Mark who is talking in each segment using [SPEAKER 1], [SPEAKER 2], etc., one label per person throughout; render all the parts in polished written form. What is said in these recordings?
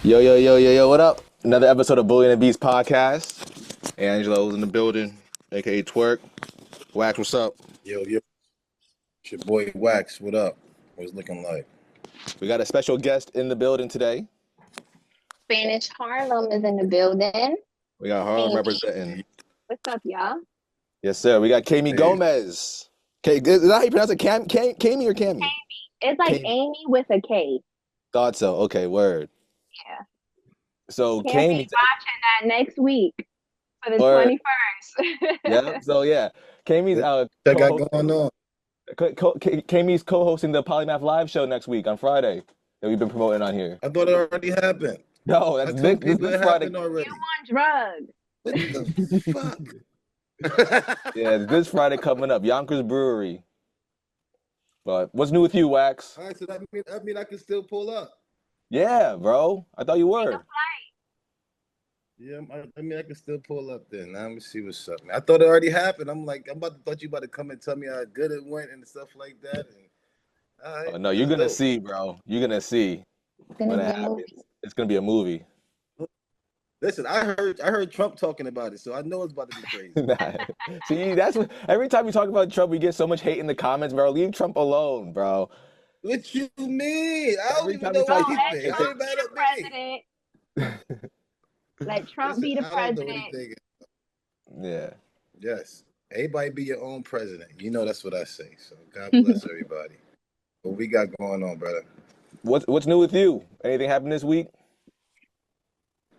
[SPEAKER 1] Yo, yo, yo, yo, yo, what up? Another episode of Bully and the Beast podcast. Angelo's in the building, aka Twerk. Wax, what's up?
[SPEAKER 2] Yo, it's your boy Wax. What up? What's it looking like?
[SPEAKER 1] We got a special guest in the building today.
[SPEAKER 3] Spanish Harlem is in the building.
[SPEAKER 1] We got Harlem
[SPEAKER 3] Kamey.
[SPEAKER 1] representing.
[SPEAKER 3] What's up, y'all?
[SPEAKER 1] Yes, sir. We got Kamey
[SPEAKER 2] Hey.
[SPEAKER 1] Gomez. Is that how you pronounce it? Kamey or Kamey?
[SPEAKER 3] It's like
[SPEAKER 1] Kamey.
[SPEAKER 3] Amy with a K.
[SPEAKER 1] Thought so. Okay, word.
[SPEAKER 3] Yeah.
[SPEAKER 1] So
[SPEAKER 3] Can't be
[SPEAKER 1] Kamey.
[SPEAKER 3] watching that next week for the
[SPEAKER 1] Word.
[SPEAKER 3] 21st.
[SPEAKER 1] Yeah. So yeah, Kamey's
[SPEAKER 2] That got going on.
[SPEAKER 1] Kamey's co-hosting the Polymath Live show next week on Friday that we've been promoting on here.
[SPEAKER 2] I thought it already happened.
[SPEAKER 1] No,
[SPEAKER 2] I
[SPEAKER 1] that's
[SPEAKER 2] told
[SPEAKER 1] this
[SPEAKER 2] people it
[SPEAKER 1] Friday.
[SPEAKER 2] happened already.
[SPEAKER 3] You on drugs.
[SPEAKER 2] What the fuck?
[SPEAKER 1] Yeah, it's this Friday coming up, Yonkers Brewery. But what's new with you, Wax?
[SPEAKER 2] All right, so that mean I can still pull up.
[SPEAKER 1] Yeah, bro. I thought you were.
[SPEAKER 2] Yeah, I mean I can still pull up then. Now let me see what's up, man. I thought it already happened. Thought you about to come and tell me how good it went and stuff like that. And, all right,
[SPEAKER 1] No, you're gonna see, bro. You're gonna see
[SPEAKER 3] It's gonna
[SPEAKER 1] when
[SPEAKER 3] be
[SPEAKER 1] it
[SPEAKER 3] a
[SPEAKER 1] happens.
[SPEAKER 3] movie.
[SPEAKER 1] It's gonna be a movie.
[SPEAKER 2] Listen, I heard Trump talking about it, so I know it's about to be crazy.
[SPEAKER 1] See, that's what every time we talk about Trump, we get so much hate in the comments, bro. Leave Trump alone, bro.
[SPEAKER 2] What you mean? I don't
[SPEAKER 1] Every
[SPEAKER 2] even
[SPEAKER 1] time
[SPEAKER 2] know
[SPEAKER 1] we talk-
[SPEAKER 2] what
[SPEAKER 3] Let
[SPEAKER 2] he think.
[SPEAKER 3] Trump
[SPEAKER 2] I ain't
[SPEAKER 3] be
[SPEAKER 2] mad
[SPEAKER 3] the
[SPEAKER 2] at me.
[SPEAKER 3] president. Let Trump be the
[SPEAKER 2] Listen, I don't know what he
[SPEAKER 3] president.
[SPEAKER 2] thinking.
[SPEAKER 1] Yeah.
[SPEAKER 2] Yes. Everybody be your own president. You know that's what I say. So God bless everybody. What we got going on, brother?
[SPEAKER 1] What's new with you? Anything happened this week?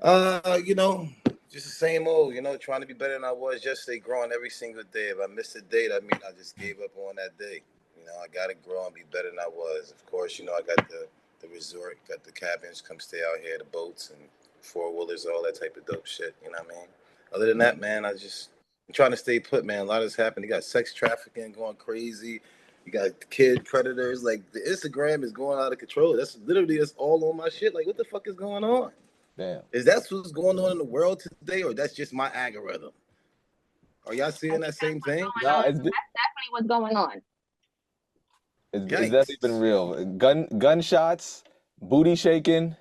[SPEAKER 2] You know, just the same old, trying to be better than I was yesterday, growing every single day. If I missed a day, that means I just gave up on that day. I gotta grow and be better than I was. Of course, I got the resort, got the cabins, come stay out here, the boats and four-wheelers, all that type of dope shit, you know what I mean? Other than that, man, I'm trying to stay put, man. A lot has happened. You got sex trafficking going crazy. You got kid predators. Like, the Instagram is going out of control. That's all on my shit. Like, what the fuck is going on?
[SPEAKER 1] Damn.
[SPEAKER 2] Is that what's going on in the world today, or that's just my algorithm? Are y'all seeing that same thing?
[SPEAKER 1] No,
[SPEAKER 3] That's definitely what's going on.
[SPEAKER 1] it's
[SPEAKER 2] Yikes.
[SPEAKER 1] definitely been real. Gunshots, booty shaking,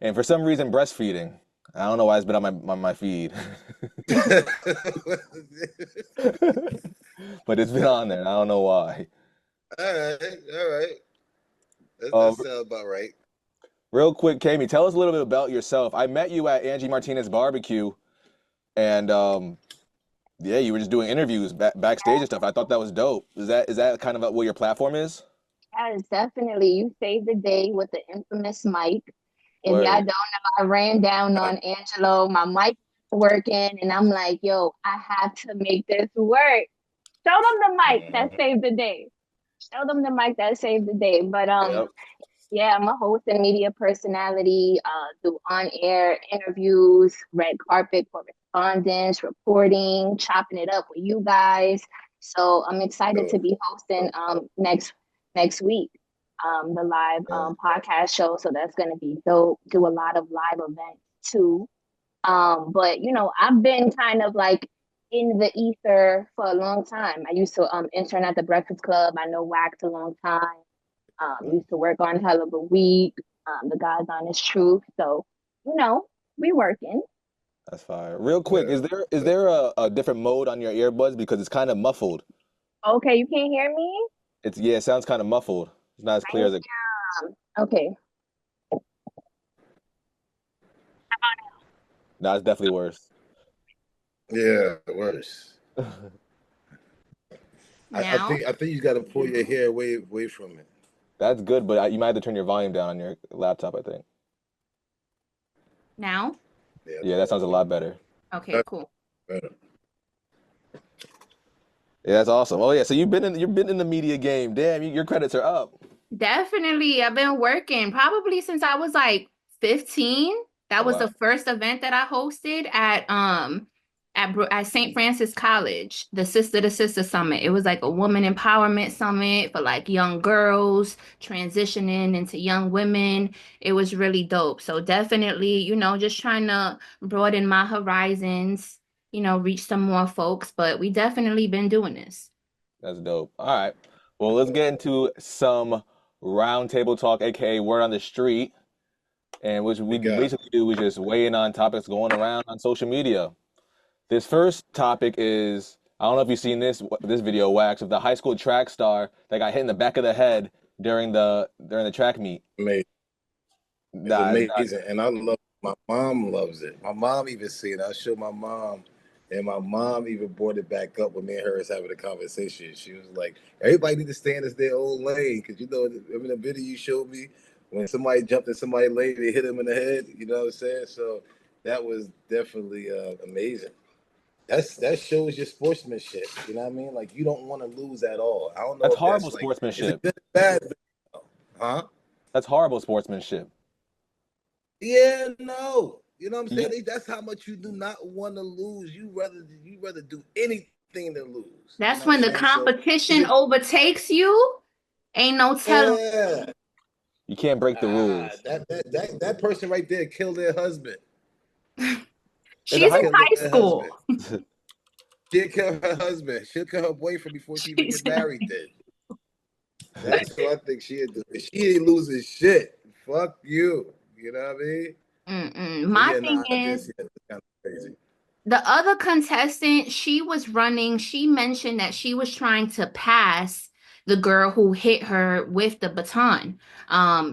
[SPEAKER 1] and for some reason breastfeeding. I don't know why it's been on my feed. But it's been on there. And I don't know why.
[SPEAKER 2] All right. That sounds about right.
[SPEAKER 1] Real quick, Kamey, tell us a little bit about yourself. I met you at Angie Martinez's barbecue, and yeah, you were just doing interviews backstage and stuff. I thought that was dope. Is that kind of what your platform is?
[SPEAKER 3] Yes, definitely. You saved the day with the infamous mic. If
[SPEAKER 1] Word.
[SPEAKER 3] y'all don't know, I ran down on Angelo. My mic was working, and I'm like, yo, I have to make this work. Show them the mic that saved the day. Show them the mic that saved the day. But
[SPEAKER 1] Yep.
[SPEAKER 3] yeah, I'm a host and media personality, do on-air interviews, red carpet correspondence, reporting, chopping it up with you guys. So I'm excited to be hosting next week the live podcast show. So that's gonna be dope. Do a lot of live events too. But I've been kind of like in the ether for a long time. I used to intern at the Breakfast Club. I know Wax a long time. Used to work on Hell of a Week, the God's Honest Truth. So, we working.
[SPEAKER 1] That's fire. Real quick, is there a different mode on your earbuds because it's kind of muffled?
[SPEAKER 3] Okay, you can't hear me?
[SPEAKER 1] It sounds kind of muffled. It's not as clear as it.
[SPEAKER 3] Okay.
[SPEAKER 1] No, it's definitely worse.
[SPEAKER 2] Yeah, worse.
[SPEAKER 3] Now?
[SPEAKER 2] I think you got to pull your hair away from it.
[SPEAKER 1] That's good, but you might have to turn your volume down on your laptop, I think.
[SPEAKER 3] Now?
[SPEAKER 1] Yeah, that sounds a lot better.
[SPEAKER 3] Okay, cool.
[SPEAKER 2] Better.
[SPEAKER 1] Yeah, that's awesome. Oh yeah, so you've been in the media game. Damn, your credits are up.
[SPEAKER 4] Definitely. I've been working probably since I was like 15. That was the first event that I hosted at St. Francis College, the Sister to Sister Summit. It was like a woman empowerment summit for like young girls transitioning into young women. It was really dope. So definitely, just trying to broaden my horizons, reach some more folks, but we definitely been doing this.
[SPEAKER 1] That's dope. All right. Well, let's get into some roundtable talk, aka word on the street. and what we
[SPEAKER 2] We got
[SPEAKER 1] basically do is just weigh in on topics going around on social media. This first topic is I don't know if you've seen this video, Wax, of the high school track star that got hit in the back of the head during the track meet.
[SPEAKER 2] amazing. It's
[SPEAKER 1] Nah,
[SPEAKER 2] amazing, and I love. My mom loves it. My mom even seen it. I showed my mom, and my mom even brought it back up when me and her was having a conversation. She was like, "Everybody need to stay in their own lane," because in the video you showed me when somebody jumped in somebody's lane, they hit him in the head. You know what I'm saying? So that was definitely amazing. That shows your sportsmanship. You know what I mean? Like you don't want to lose at all. I don't know
[SPEAKER 1] that's
[SPEAKER 2] if
[SPEAKER 1] horrible
[SPEAKER 2] that's like it's a
[SPEAKER 1] sportsmanship.
[SPEAKER 2] good or bad video, huh?
[SPEAKER 1] That's horrible sportsmanship.
[SPEAKER 2] Yeah, no. You know what I'm
[SPEAKER 1] You,
[SPEAKER 2] saying? That's how much you do not want to lose. You rather do anything than lose. You
[SPEAKER 4] That's
[SPEAKER 2] know what I'm
[SPEAKER 4] when the
[SPEAKER 2] saying? So
[SPEAKER 4] competition overtakes you. Ain't no telling.
[SPEAKER 2] yeah.
[SPEAKER 1] you can't break the rules.
[SPEAKER 2] That person right there killed their husband.
[SPEAKER 1] It's a
[SPEAKER 4] She's
[SPEAKER 2] She
[SPEAKER 4] in
[SPEAKER 1] high
[SPEAKER 2] killed
[SPEAKER 4] high
[SPEAKER 2] their
[SPEAKER 4] school.
[SPEAKER 2] husband. She'll kill her husband. She'll kill her boyfriend before she even
[SPEAKER 4] She's
[SPEAKER 2] get married. Then that's what I think she'd do. She ain't losing shit. Fuck you. You know what I mean? So
[SPEAKER 4] My
[SPEAKER 2] yeah,
[SPEAKER 4] thing
[SPEAKER 2] nah,
[SPEAKER 4] is,
[SPEAKER 2] this is kind of crazy.
[SPEAKER 4] the other contestant, she was running. She mentioned that she was trying to pass the girl who hit her with the baton.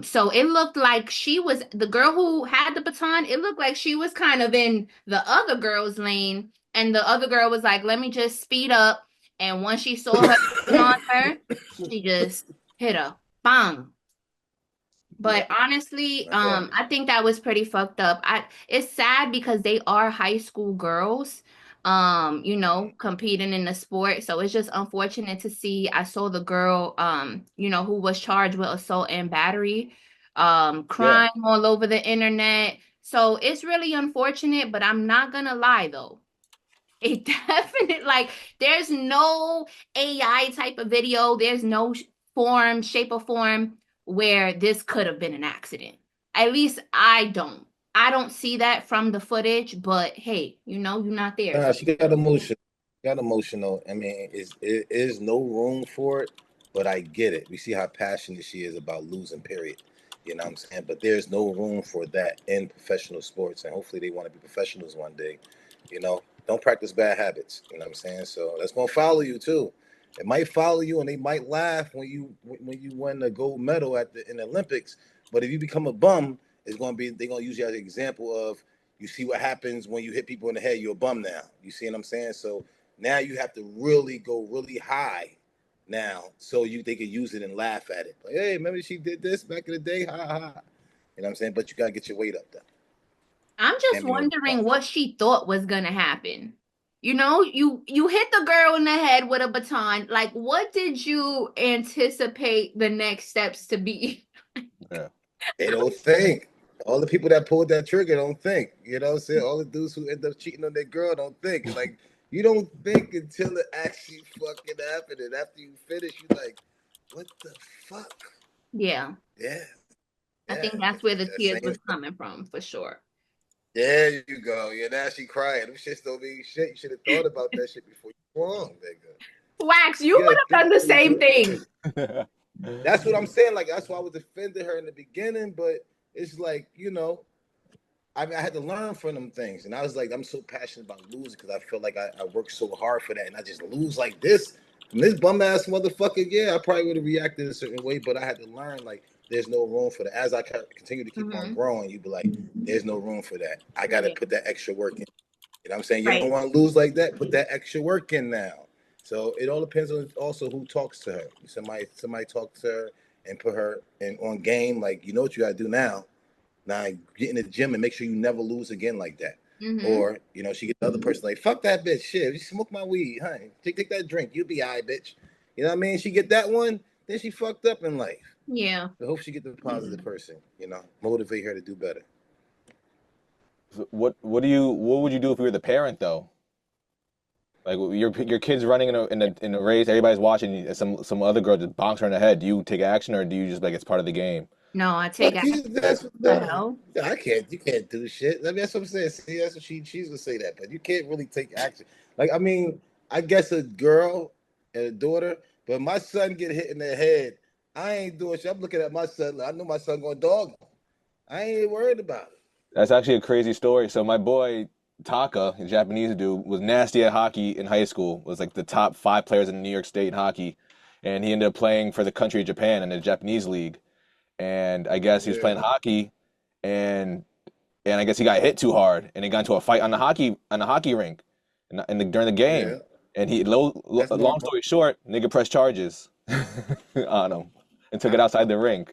[SPEAKER 4] So it looked like she was the girl who had the baton. It looked like she was kind of in the other girl's lane, and the other girl was like, "Let me just speed up." And once she saw her on her, she just hit her. Bang.
[SPEAKER 2] Yeah,
[SPEAKER 4] But honestly,
[SPEAKER 2] yeah.
[SPEAKER 4] I think that was pretty fucked up. It's sad because they are high school girls, competing in the sport. So it's just unfortunate to see. I saw the girl, who was charged with assault and battery,
[SPEAKER 1] Yeah,
[SPEAKER 4] crying all over the internet. So it's really unfortunate, but I'm not gonna lie though. It definitely like there's no AI type of video. There's no form, shape, or form where this could have been an accident. At least I don't. I don't see that from the footage, but hey, you're not there.
[SPEAKER 2] Nah,
[SPEAKER 4] So
[SPEAKER 2] she got emotional. Got emotional. I mean, it is no room for it, but I get it. We see how passionate she is about losing, period. You know what I'm saying? But there's no room for that in professional sports, and hopefully they want to be professionals one day. Don't practice bad habits. You know what I'm saying? So that's gonna follow you too. It might follow you, and they might laugh when you win the gold medal in the Olympics. But if you become a bum, they're gonna use you as an example of you see what happens when you hit people in the head. You're a bum now. You see what I'm saying? So now you have to really go really high now, so they can use it and laugh at it. Like, hey, remember she did this back in the day? Ha ha. You know what I'm saying? But you gotta get your weight up though.
[SPEAKER 4] I'm just
[SPEAKER 2] Can't be no bum.
[SPEAKER 4] wondering what she thought was gonna happen. You hit the girl in the head with a baton. Like, what did you anticipate the next steps to be?
[SPEAKER 1] yeah.
[SPEAKER 2] They don't think. All the people that pulled that trigger don't think. You know what I'm saying? All the dudes who end up cheating on their girl don't think. Like, you don't think until it actually fucking happened. And after you finish, you're like, what the fuck?
[SPEAKER 4] Yeah.
[SPEAKER 2] Yeah.
[SPEAKER 4] I
[SPEAKER 2] Yeah.
[SPEAKER 4] think that's where the
[SPEAKER 2] That
[SPEAKER 4] tears
[SPEAKER 2] same.
[SPEAKER 4] was coming from for sure.
[SPEAKER 2] There you go. Yeah, now she crying. Them shits don't mean shit. You should have thought about that shit before you wrong, nigga.
[SPEAKER 4] Wax, you
[SPEAKER 2] You
[SPEAKER 4] would
[SPEAKER 2] gotta
[SPEAKER 4] have
[SPEAKER 2] think
[SPEAKER 4] done the
[SPEAKER 2] through
[SPEAKER 4] same
[SPEAKER 2] shit.
[SPEAKER 4] thing.
[SPEAKER 2] That's what I'm saying. Like, that's why I was defending her in the beginning, but it's like, I had to learn from them things. And I was like, I'm so passionate about losing because I feel like I worked so hard for that. And I just lose like this. From this bum ass motherfucker, yeah, I probably would have reacted a certain way, but I had to learn, like, there's no room for that. As I continue to keep on
[SPEAKER 4] Hmm.
[SPEAKER 2] growing, you be like, there's no room for that. I got to
[SPEAKER 4] Yeah.
[SPEAKER 2] put that extra work in. You know what I'm saying? You
[SPEAKER 4] Right.
[SPEAKER 2] don't want to lose like that, put that extra work in now. So it all depends on also who talks to her. Somebody talks to her and put her on game, like, you know what you got to do now. Now get in the gym and make sure you never lose again like that.
[SPEAKER 4] Hmm.
[SPEAKER 2] Or, she get the other person like, fuck that bitch. Shit, you smoke my weed, honey. Take that drink. You'll be all right, bitch. You know what I mean? She get that one, then she fucked up in life.
[SPEAKER 4] Yeah.
[SPEAKER 2] I hope she get the positive person, motivate her to do better.
[SPEAKER 1] So what would you do if you were the parent though? Like your kid's running in a race, everybody's watching, and some other girl just bonks her in the head. Do you take action or do you just like it's part of the game?
[SPEAKER 4] No, I take
[SPEAKER 2] Fuck
[SPEAKER 4] action.
[SPEAKER 2] you. That's what
[SPEAKER 4] The hell?
[SPEAKER 2] I can't. You can't do shit. I mean, that's what I'm saying. See, that's what she's gonna say that, but you can't really take action. Like, I mean, I guess a girl and a daughter, but my son get hit in the head. I ain't doing shit. I'm looking at my son. Like, I know my son gonna dog him. I ain't worried about it.
[SPEAKER 1] That's actually a crazy story. So my boy Taka, a Japanese dude, was nasty at hockey in high school. Was like the top 5 players in New York State in hockey, and he ended up playing for the country of Japan in the Japanese league. And I guess he was playing
[SPEAKER 2] Yeah,
[SPEAKER 1] hockey, and I guess he got hit too hard, and he got into a fight on the hockey rink, during the game.
[SPEAKER 2] yeah.
[SPEAKER 1] And
[SPEAKER 2] That's
[SPEAKER 1] long
[SPEAKER 2] normal.
[SPEAKER 1] story short, nigga pressed charges on him and took it outside the rink.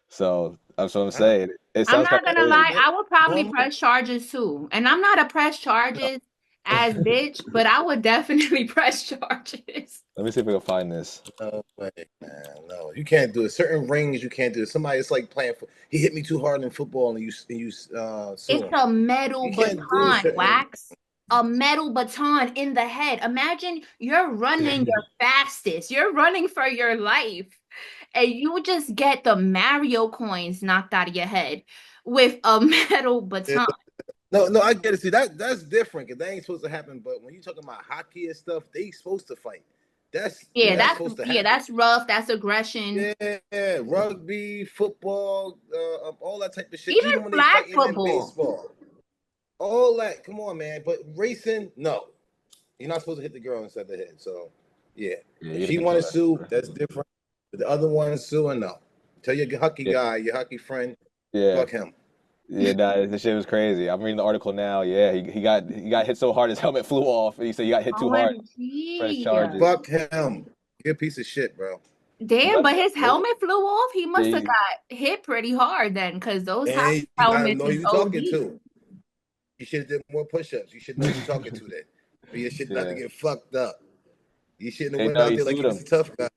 [SPEAKER 1] So that's what I'm
[SPEAKER 2] I,
[SPEAKER 1] saying. It
[SPEAKER 4] I'm
[SPEAKER 1] sounds kind
[SPEAKER 4] not
[SPEAKER 1] of
[SPEAKER 4] gonna
[SPEAKER 1] crazy.
[SPEAKER 4] lie,
[SPEAKER 2] no,
[SPEAKER 4] I would probably
[SPEAKER 2] normal.
[SPEAKER 4] press charges too. And I'm not a press
[SPEAKER 2] No,
[SPEAKER 4] charges as bitch, but I would definitely press charges.
[SPEAKER 1] Let me see if I can find this.
[SPEAKER 2] no way, man. No, you can't do it. Certain rings you can't do it. Somebody, it's like playing. He hit me too hard in football, and you sue
[SPEAKER 4] It's
[SPEAKER 2] him.
[SPEAKER 4] a metal
[SPEAKER 2] You can't do
[SPEAKER 4] baton,
[SPEAKER 2] certain.
[SPEAKER 4] Wax. A metal baton in the head. Imagine you're running your fastest. You're running for your life. And you just get the Mario coins knocked out of your head with a metal
[SPEAKER 2] Yeah.
[SPEAKER 4] baton.
[SPEAKER 2] No, no, I get it. See, that's different because that ain't supposed to happen. But when you talking about hockey and stuff, they supposed to fight.
[SPEAKER 4] Yeah,
[SPEAKER 2] That's supposed to happen.
[SPEAKER 4] that's rough. That's aggression.
[SPEAKER 2] Yeah, rugby, football, all that type of shit.
[SPEAKER 4] Even
[SPEAKER 2] Even when they
[SPEAKER 4] flag
[SPEAKER 2] fighting in
[SPEAKER 4] football.
[SPEAKER 2] baseball, all that. Come on, man. But racing, no, you're not supposed to hit the girl inside the head. So, yeah,
[SPEAKER 1] Yeah,
[SPEAKER 2] if
[SPEAKER 1] you
[SPEAKER 2] she
[SPEAKER 1] can
[SPEAKER 2] want
[SPEAKER 1] control
[SPEAKER 2] to
[SPEAKER 1] that
[SPEAKER 2] sue,
[SPEAKER 1] for
[SPEAKER 2] that's
[SPEAKER 1] sure.
[SPEAKER 2] different. But the other one suing, no. Tell your hockey
[SPEAKER 1] Yeah,
[SPEAKER 2] guy, your hockey friend,
[SPEAKER 1] yeah,
[SPEAKER 2] fuck him.
[SPEAKER 1] yeah. Nah, this shit was crazy. I'm reading the article now. Yeah, he got hit so hard his helmet flew off, and he said he got hit too hard. Press
[SPEAKER 4] OMG.
[SPEAKER 1] charges.
[SPEAKER 2] Fuck him. You're a piece of shit, bro.
[SPEAKER 4] Damn,
[SPEAKER 1] But
[SPEAKER 4] but his
[SPEAKER 2] Nope.
[SPEAKER 4] helmet flew off. He
[SPEAKER 1] yeah,
[SPEAKER 4] must have got hit pretty hard then, because those hockey
[SPEAKER 2] And you gotta
[SPEAKER 4] helmets
[SPEAKER 2] know who
[SPEAKER 4] is
[SPEAKER 2] you're talking
[SPEAKER 4] OD.
[SPEAKER 2] to. You should have did more push-ups. You should know who you're talking to then. For your shit not to
[SPEAKER 1] yeah.
[SPEAKER 2] get fucked up. You shouldn't have
[SPEAKER 1] They
[SPEAKER 2] went
[SPEAKER 1] know
[SPEAKER 2] out
[SPEAKER 1] he
[SPEAKER 2] there like
[SPEAKER 1] sued
[SPEAKER 2] you was
[SPEAKER 1] him,
[SPEAKER 2] a tough guy.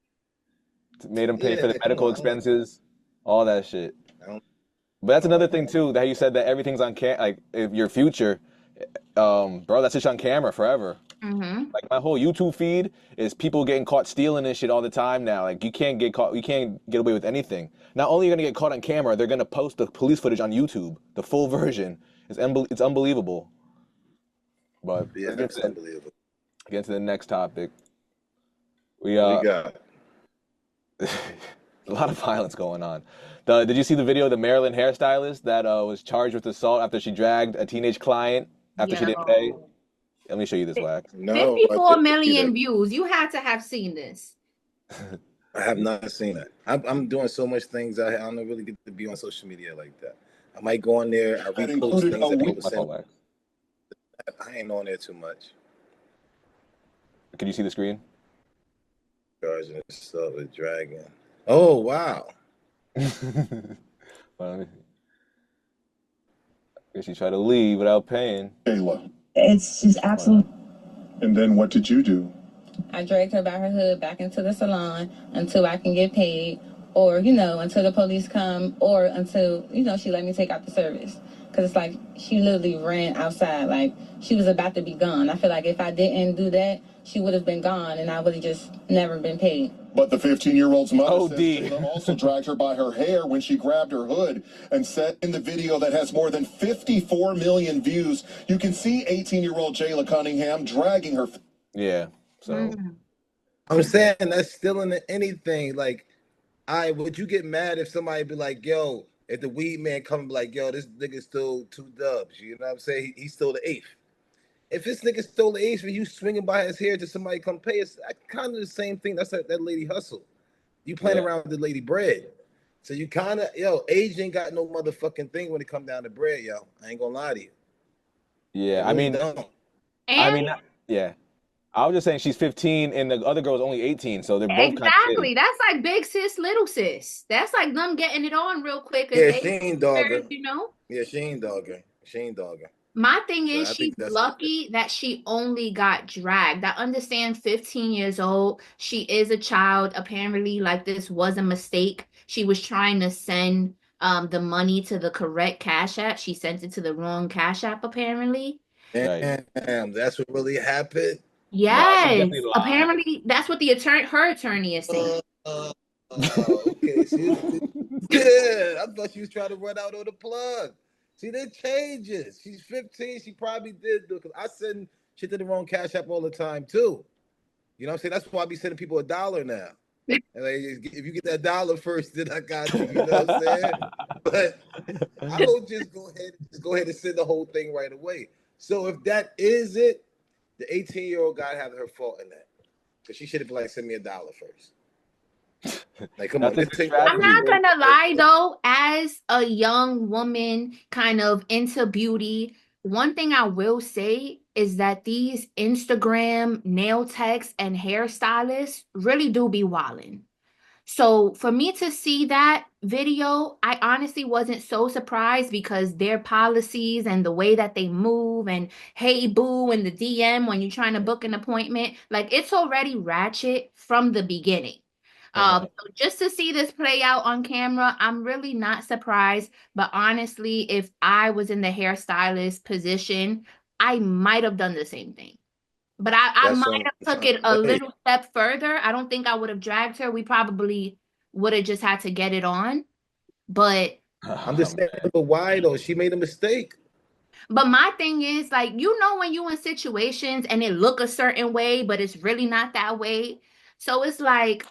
[SPEAKER 1] made him pay for
[SPEAKER 2] Yeah,
[SPEAKER 1] the
[SPEAKER 2] come
[SPEAKER 1] medical
[SPEAKER 2] on.
[SPEAKER 1] expenses, all that shit. But
[SPEAKER 2] I
[SPEAKER 1] that's another
[SPEAKER 2] don't
[SPEAKER 1] thing
[SPEAKER 2] know.
[SPEAKER 1] too, that you said that everything's on like if your future, bro, that's just on camera forever.
[SPEAKER 4] Mm-hmm.
[SPEAKER 1] Like my whole YouTube feed is people getting caught stealing this shit all the time now. Like you can't get caught, you can't get away with anything. Not only are you gonna get caught on camera, they're gonna post the police footage on YouTube, the full version. It's unbelievable. But
[SPEAKER 2] Yeah,
[SPEAKER 1] let's
[SPEAKER 2] that's unbelievable.
[SPEAKER 1] get to the next topic. We
[SPEAKER 2] What we got?
[SPEAKER 1] a lot of violence going on. Did you see the video of the Maryland hairstylist that was charged with assault after she dragged a teenage client after she didn't pay?
[SPEAKER 4] Yo.
[SPEAKER 1] Let me show you this, Wax.
[SPEAKER 2] No, I
[SPEAKER 4] 54
[SPEAKER 2] didn't see
[SPEAKER 4] million
[SPEAKER 2] that.
[SPEAKER 4] views. You had to have seen this.
[SPEAKER 2] I have not seen that. I'm doing so much things. I don't really get to be on social media like that. I might go on there. I
[SPEAKER 5] That
[SPEAKER 2] repost
[SPEAKER 5] included
[SPEAKER 2] things
[SPEAKER 5] a
[SPEAKER 2] that
[SPEAKER 5] week.
[SPEAKER 2] people
[SPEAKER 1] My
[SPEAKER 2] send.
[SPEAKER 1] fault, Wax.
[SPEAKER 2] I ain't on there too much.
[SPEAKER 1] Can you see the screen?
[SPEAKER 2] Charging and stuff with dragging. Oh wow.
[SPEAKER 1] Well, let me see. Guess she tried to leave without paying.
[SPEAKER 5] Kayla.
[SPEAKER 6] It's just absolute.
[SPEAKER 5] And then what did you do?
[SPEAKER 6] I dragged her by her hood back into the salon until I can get paid, or, until the police come, or until, she let me take out the service. Because it's like she literally ran outside, like she was about to be gone. I feel like if I didn't do that, she would have been gone and I would have just never been paid.
[SPEAKER 5] But the 15-year-old's mother
[SPEAKER 1] OD.
[SPEAKER 5] says Kayla also dragged her by her hair when she grabbed her hood and said in the video that has more than 54 million views, you can see 18-year-old Jayla Cunningham dragging her.
[SPEAKER 1] Yeah. So
[SPEAKER 4] Mm.
[SPEAKER 2] I'm saying that's still in anything. Like, would you get mad if somebody be like, yo, if the weed man come and be like, yo, this nigga stole 2 dubs, you know what I'm saying? He stole the eighth. If this nigga stole the eighth for you swinging by his hair to somebody come pay us, kind of the same thing. That's that lady hustle. You playing
[SPEAKER 1] yeah,
[SPEAKER 2] around with the lady bread. So you kind of, age ain't got no motherfucking thing when it come down to bread, yo. I ain't gonna lie to you.
[SPEAKER 1] yeah.
[SPEAKER 2] It
[SPEAKER 1] I
[SPEAKER 2] really
[SPEAKER 1] mean,
[SPEAKER 2] don't.
[SPEAKER 4] And
[SPEAKER 1] yeah. I was just saying she's 15 and the other girl is only 18, so they're both kind of kids.
[SPEAKER 4] exactly. That's like big sis, little sis. That's like them getting it on real quick.
[SPEAKER 2] Yeah,
[SPEAKER 4] They,
[SPEAKER 2] she ain't dogger.
[SPEAKER 4] you.
[SPEAKER 2] Yeah, she ain't dogger. She ain't dogger.
[SPEAKER 4] My thing
[SPEAKER 2] So
[SPEAKER 4] is
[SPEAKER 2] I
[SPEAKER 4] she's
[SPEAKER 2] think that's
[SPEAKER 4] lucky that she only got dragged. I understand 15 years old. She is a child. Apparently, like this was a mistake. She was trying to send the money to the correct Cash App. She sent it to the wrong Cash App, apparently.
[SPEAKER 1] Right.
[SPEAKER 2] damn. That's what really happened.
[SPEAKER 1] Nah, she
[SPEAKER 4] Yes.
[SPEAKER 1] definitely lied.
[SPEAKER 4] Apparently, that's what her attorney is saying.
[SPEAKER 2] Okay. Yeah, I thought she was trying to run out on the plug. See, that changes. She's 15. She probably did do because I send shit to the wrong Cash App all the time too. You know what I'm saying? That's why I be sending people $1 now. And like, if you get that dollar first, then I got you. You know what I'm saying? But I don't just go ahead and send the whole thing right away. So if that is it, the 18-year-old got to have her fault in that. Because she should have been like, send me $1 first. Like, come on,
[SPEAKER 1] That's a
[SPEAKER 2] this
[SPEAKER 1] good
[SPEAKER 2] thing.
[SPEAKER 4] I'm
[SPEAKER 1] strategy.
[SPEAKER 4] not gonna lie though, as a young woman kind of into beauty, one thing I will say is that these Instagram nail techs and hairstylists really do be wildin'. So for me to see that video, I honestly wasn't so surprised because their policies and the way that they move and hey boo in the DM when you're trying to book an appointment, like it's already ratchet from the beginning. So just to see this play out on camera, I'm really not surprised. But honestly, if I was in the hairstylist position, I might have done the same thing. But I
[SPEAKER 2] That's
[SPEAKER 4] might
[SPEAKER 2] what
[SPEAKER 4] have
[SPEAKER 2] I'm
[SPEAKER 4] took
[SPEAKER 2] trying
[SPEAKER 4] it a
[SPEAKER 2] to say.
[SPEAKER 4] little step further. I don't think I would have dragged her. We probably would have just had to get it on. But
[SPEAKER 2] I'm just saying, but why though? She made a mistake.
[SPEAKER 4] my thing is like, when you in situations and it look a certain way, but it's really not that way. So it's like,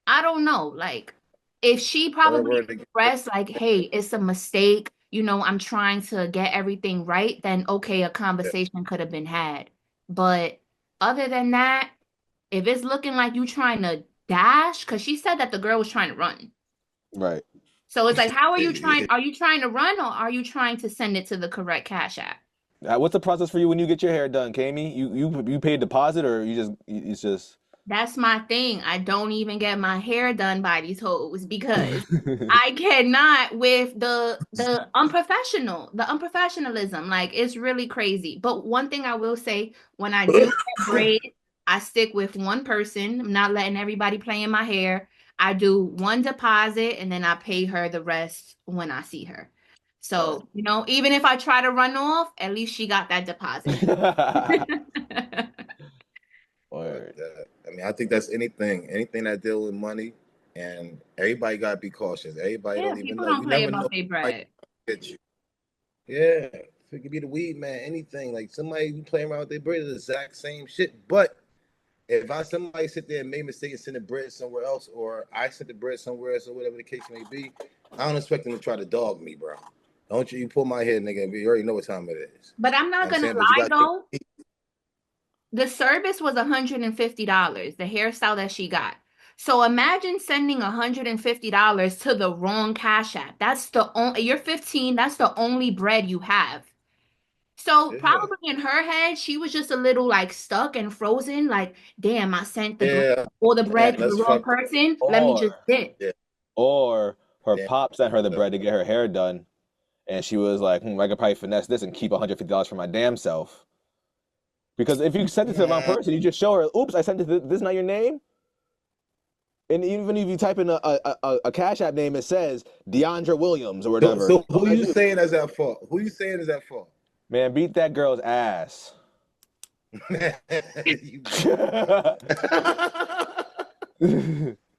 [SPEAKER 4] I don't know. Like if she probably
[SPEAKER 2] Word again.
[SPEAKER 4] expressed like, hey, it's a mistake, I'm trying to get everything right, then okay, a conversation could have been had. But other than that, if it's looking like you trying to dash, because she said that the girl was trying to run.
[SPEAKER 1] Right.
[SPEAKER 4] So it's like, how are you trying? Are you trying to run or are you trying to send it to the correct cash app?
[SPEAKER 1] What's the process for you when you get your hair done, Kamey? You pay a deposit or it's just
[SPEAKER 4] That's my thing. I don't even get my hair done by these hoes because I cannot with the unprofessionalism. Like it's really crazy. But one thing I will say, when I do get braid, I stick with one person. I'm not letting everybody play in my hair. I do one deposit and then I pay her the rest when I see her. So, even if I try to run off, at least she got that deposit.
[SPEAKER 1] Word.
[SPEAKER 2] I mean, I think that's anything that deal with money, and everybody gotta be cautious. Everybody
[SPEAKER 4] Yeah,
[SPEAKER 2] don't even
[SPEAKER 4] people
[SPEAKER 2] know.
[SPEAKER 4] don't
[SPEAKER 2] You
[SPEAKER 4] play
[SPEAKER 2] never
[SPEAKER 4] about
[SPEAKER 2] know
[SPEAKER 4] their
[SPEAKER 2] what might
[SPEAKER 4] bread.
[SPEAKER 2] get you. Yeah, it could be the weed man, anything. Like somebody you playing around with their bread is the exact same shit. But if somebody sit there and made a mistake and send the bread somewhere else, or I sent the bread somewhere else, or whatever the case may be, I don't expect them to try to dog me, bro. Don't you pull my head, nigga? You already know what time it is.
[SPEAKER 4] But I'm
[SPEAKER 2] You know
[SPEAKER 4] not
[SPEAKER 2] what I'm
[SPEAKER 4] gonna
[SPEAKER 2] saying? But you
[SPEAKER 4] lie
[SPEAKER 2] got to
[SPEAKER 4] though, the service was $150, the hairstyle that she got. So imagine sending $150 to the wrong cash app. That's the only you're 15, that's the only bread you have. So
[SPEAKER 2] yeah,
[SPEAKER 4] probably in her head, she was just a little like stuck and frozen, like, damn, I sent
[SPEAKER 2] yeah,
[SPEAKER 4] all the
[SPEAKER 2] man,
[SPEAKER 4] bread to the
[SPEAKER 2] that's
[SPEAKER 4] wrong
[SPEAKER 2] fucked up.
[SPEAKER 4] person. Let me just
[SPEAKER 1] Or
[SPEAKER 4] dip.
[SPEAKER 2] Yeah,
[SPEAKER 1] or her
[SPEAKER 2] damn.
[SPEAKER 1] pop sent her the bread to get her hair done, and she was like, I could probably finesse this and keep $150 for my damn self. Because if you sent it to the wrong
[SPEAKER 2] Nah.
[SPEAKER 1] person, you just show her, oops, I sent it to this is not your name. And even if you type in a Cash App name, it says DeAndre Williams or
[SPEAKER 2] So,
[SPEAKER 1] whatever.
[SPEAKER 2] so who
[SPEAKER 1] That's
[SPEAKER 2] you
[SPEAKER 1] you.
[SPEAKER 2] saying is at fault? Who you saying is at fault?
[SPEAKER 1] Man, beat that girl's ass.
[SPEAKER 2] You-
[SPEAKER 4] Now,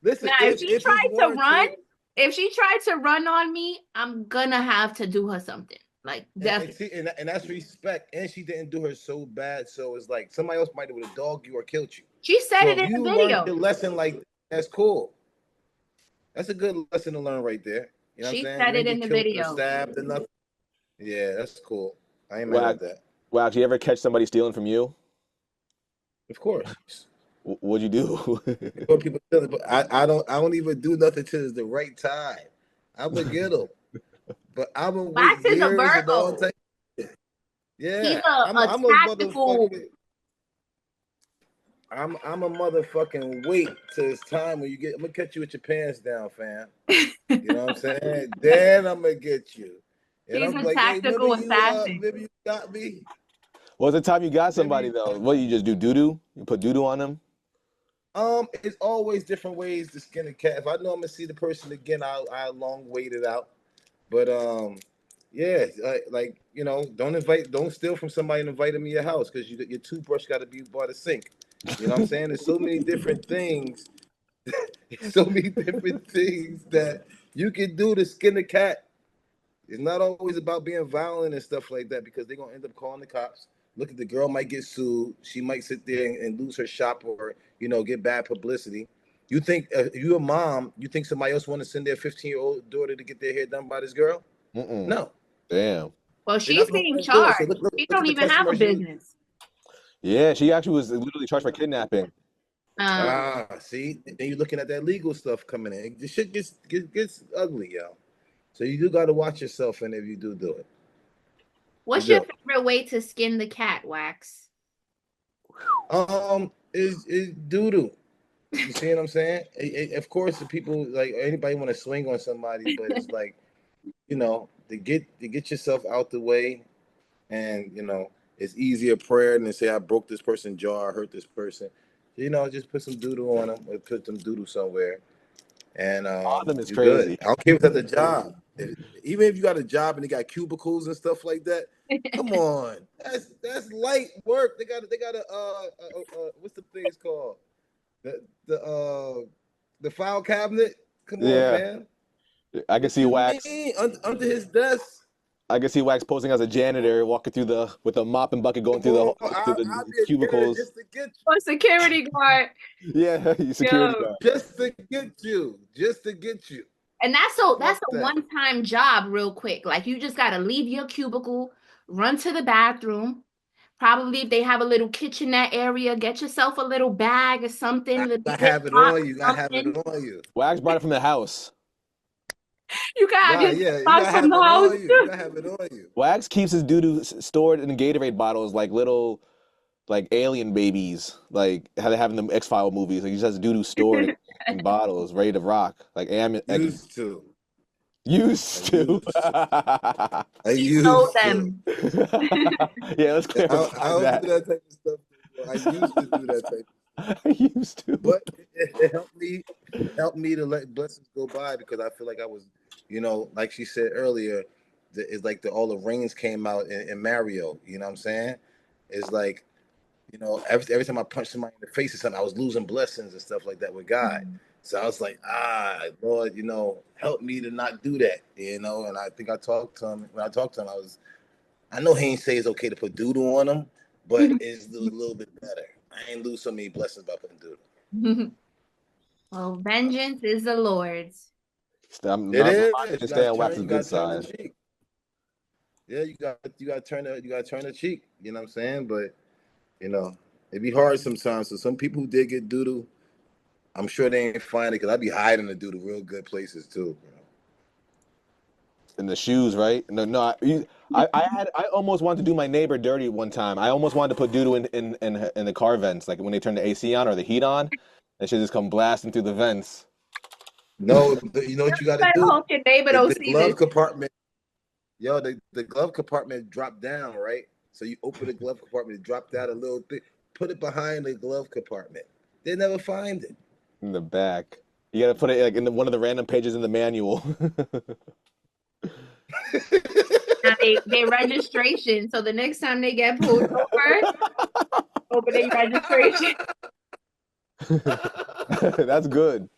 [SPEAKER 2] Listen,
[SPEAKER 4] if she
[SPEAKER 2] if it's
[SPEAKER 4] tried to run,
[SPEAKER 2] warranted,
[SPEAKER 4] if she tried to run on me, I'm gonna have to do her something. Like
[SPEAKER 2] and
[SPEAKER 4] definitely.
[SPEAKER 2] see, and that's respect, and she didn't do her so bad, so it's like somebody else might have dogged you or killed you.
[SPEAKER 4] She said
[SPEAKER 2] So
[SPEAKER 4] it
[SPEAKER 2] if
[SPEAKER 4] in the
[SPEAKER 2] you learned
[SPEAKER 4] video.
[SPEAKER 2] your lesson like that, that's cool. That's a good lesson to learn right there. You know what I'm
[SPEAKER 4] She
[SPEAKER 2] saying? You
[SPEAKER 4] said it
[SPEAKER 2] didn't
[SPEAKER 4] in
[SPEAKER 2] get
[SPEAKER 4] the
[SPEAKER 2] killed or
[SPEAKER 4] video.
[SPEAKER 2] stabbed or nothing. Yeah, that's cool. I ain't mad
[SPEAKER 1] Wow,
[SPEAKER 2] at that.
[SPEAKER 1] wow, do you ever catch somebody stealing from you?
[SPEAKER 2] Of course.
[SPEAKER 1] What'd you do?
[SPEAKER 2] What people feel it, but I don't even do nothing till it's the right time. I'm gonna get them, but I'm gonna wait
[SPEAKER 4] Wax is a
[SPEAKER 2] years and all
[SPEAKER 4] Virgo.
[SPEAKER 2] type.
[SPEAKER 4] He's
[SPEAKER 2] Yeah,
[SPEAKER 4] a
[SPEAKER 2] I'm a
[SPEAKER 4] tactical.
[SPEAKER 2] motherfucking I'm a motherfucking wait till it's time when you get. I'm gonna catch you with your pants down, fam. You know what I'm saying? Then I'm gonna get you, and
[SPEAKER 4] He's
[SPEAKER 2] I'm
[SPEAKER 4] a
[SPEAKER 2] like, hey,
[SPEAKER 4] tactical assassin.
[SPEAKER 2] remember you got me.
[SPEAKER 1] What's the time you got
[SPEAKER 2] Remember
[SPEAKER 1] somebody
[SPEAKER 2] you
[SPEAKER 1] though? What you just do doo doo? You put doo doo on them?
[SPEAKER 2] It's always different ways to skin a cat. If I know I'm gonna see the person again, I long wait it out. But yeah, like don't steal from somebody and invite them to your house because your toothbrush got to be by the sink. You know what I'm saying? There's so many different things, so many different things that you can do to skin a cat. It's not always about being violent and stuff like that because they're gonna end up calling the cops. Look at the girl might get sued. She might sit there and lose her shop or get bad publicity. You think you a mom? You think somebody else want to send their 15-year-old daughter to get their hair done by this girl?
[SPEAKER 1] Mm-mm.
[SPEAKER 2] No,
[SPEAKER 1] Damn.
[SPEAKER 4] Well,
[SPEAKER 2] they're
[SPEAKER 4] she's
[SPEAKER 2] not going
[SPEAKER 4] being
[SPEAKER 2] to do it. So
[SPEAKER 4] charged. She
[SPEAKER 2] look
[SPEAKER 4] don't
[SPEAKER 2] at the
[SPEAKER 4] even have a
[SPEAKER 2] customers you.
[SPEAKER 4] business.
[SPEAKER 1] Yeah, she actually was literally charged for kidnapping.
[SPEAKER 2] See, then you're looking at that legal stuff coming in. The shit gets ugly, yo. So you do got to watch yourself, and if you do it,
[SPEAKER 4] What's
[SPEAKER 2] you
[SPEAKER 4] your
[SPEAKER 2] do.
[SPEAKER 4] favorite way to skin the cat, Wax?
[SPEAKER 2] Is doodoo. You see what I'm saying? Of course, the people like anybody want to swing on somebody, but it's like, to get yourself out the way, and it's easier prayer than to say I broke this person's jaw, I hurt this person. Just put some doodoo on them, or put some doodoo somewhere, and
[SPEAKER 1] Autumn is
[SPEAKER 2] you're good.
[SPEAKER 1] crazy.
[SPEAKER 2] I don't care if it's at the job. Even if you got a job and they got cubicles and stuff like that, come on, that's light work. They got what's the thing it's called? The file cabinet. Come on,
[SPEAKER 1] Yeah,
[SPEAKER 2] man.
[SPEAKER 1] I can
[SPEAKER 2] What
[SPEAKER 1] see
[SPEAKER 2] you
[SPEAKER 1] Wax.
[SPEAKER 2] mean under his desk?
[SPEAKER 1] I can see Wax posing as a janitor, walking through with a mop and bucket, going
[SPEAKER 2] Come on,
[SPEAKER 1] through
[SPEAKER 2] I'll
[SPEAKER 1] the
[SPEAKER 2] be a janitor
[SPEAKER 1] cubicles.
[SPEAKER 2] just to get you.
[SPEAKER 4] Oh, security guard.
[SPEAKER 1] Yeah, security
[SPEAKER 4] Yo.
[SPEAKER 1] guard.
[SPEAKER 2] Just to get you. Just to get you.
[SPEAKER 4] And that's
[SPEAKER 2] Fuck
[SPEAKER 4] a
[SPEAKER 2] that.
[SPEAKER 4] one-time job real quick. Like you just gotta leave your cubicle, run to the bathroom. Probably if they have a little kitchenette area, get yourself a little bag or something,
[SPEAKER 2] You
[SPEAKER 4] little
[SPEAKER 2] gotta have it
[SPEAKER 4] Ziploc
[SPEAKER 2] on
[SPEAKER 4] or
[SPEAKER 2] you. You gotta have it
[SPEAKER 4] something.
[SPEAKER 2] on you.
[SPEAKER 1] Wax brought it from the house.
[SPEAKER 4] You gotta have
[SPEAKER 2] Right,
[SPEAKER 4] your
[SPEAKER 2] yeah. You
[SPEAKER 4] Ziplocs
[SPEAKER 2] gotta
[SPEAKER 4] from
[SPEAKER 2] have
[SPEAKER 4] the
[SPEAKER 2] it
[SPEAKER 4] house.
[SPEAKER 2] on you. You gotta have it on you.
[SPEAKER 1] Wax keeps his doo-doo stored in Gatorade bottles like little, like alien babies, like how they have in the X-File movies. Like he just has doo-doo stored in bottles, ready to rock. Like
[SPEAKER 2] Used to. I
[SPEAKER 1] used to.
[SPEAKER 2] used to. I
[SPEAKER 4] Know
[SPEAKER 2] used to.
[SPEAKER 4] them.
[SPEAKER 1] Yeah, let's
[SPEAKER 2] I
[SPEAKER 1] clarify
[SPEAKER 2] don't do
[SPEAKER 1] that.
[SPEAKER 2] that type of stuff. I used to do that type of stuff.
[SPEAKER 1] I used to.
[SPEAKER 2] But it helped me. It helped me to let blessings go by because I feel like I was, like she said earlier, it's like all the rings came out in Mario. You know what I'm saying? It's like, every time I punched somebody in the face or something, I was losing blessings and stuff like that with God. So I was like, Lord, help me to not do that. And I think I talked to him. When I talked to him, I know he ain't say it's okay to put doodle on him, but it's a little bit better. I ain't lose so many blessings by putting doodle.
[SPEAKER 4] Well, vengeance is the Lord's.
[SPEAKER 1] I'm
[SPEAKER 2] It
[SPEAKER 1] not gonna
[SPEAKER 2] is.
[SPEAKER 1] lie, I
[SPEAKER 2] You
[SPEAKER 1] can stay
[SPEAKER 2] gotta
[SPEAKER 1] on
[SPEAKER 2] turn.
[SPEAKER 1] Wax's
[SPEAKER 2] You
[SPEAKER 1] good
[SPEAKER 2] gotta turn the
[SPEAKER 1] side.
[SPEAKER 2] cheek. Yeah, you gotta turn the cheek. You know what I'm saying? But it'd be hard sometimes. So some people who did get doodle, I'm sure they ain't find it because I'd be hiding the doodle real good places too.
[SPEAKER 1] In the shoes, right? No, I almost wanted to do my neighbor dirty one time. I almost wanted to put doo-doo in the car vents, like when they turn the AC on or the heat on, it should just come blasting through the vents.
[SPEAKER 2] No, you know what you got to
[SPEAKER 4] I
[SPEAKER 2] do?
[SPEAKER 4] hope your neighbor
[SPEAKER 2] The
[SPEAKER 4] don't see this.
[SPEAKER 2] glove compartment, the glove compartment dropped down, right? So you open the glove compartment, it dropped out a little bit, put it behind the glove compartment. They never find it.
[SPEAKER 1] In the back. You gotta put it like in one of the random pages in the manual.
[SPEAKER 4] Now they registration. So the next time they get pulled over, open their registration.
[SPEAKER 1] That's good.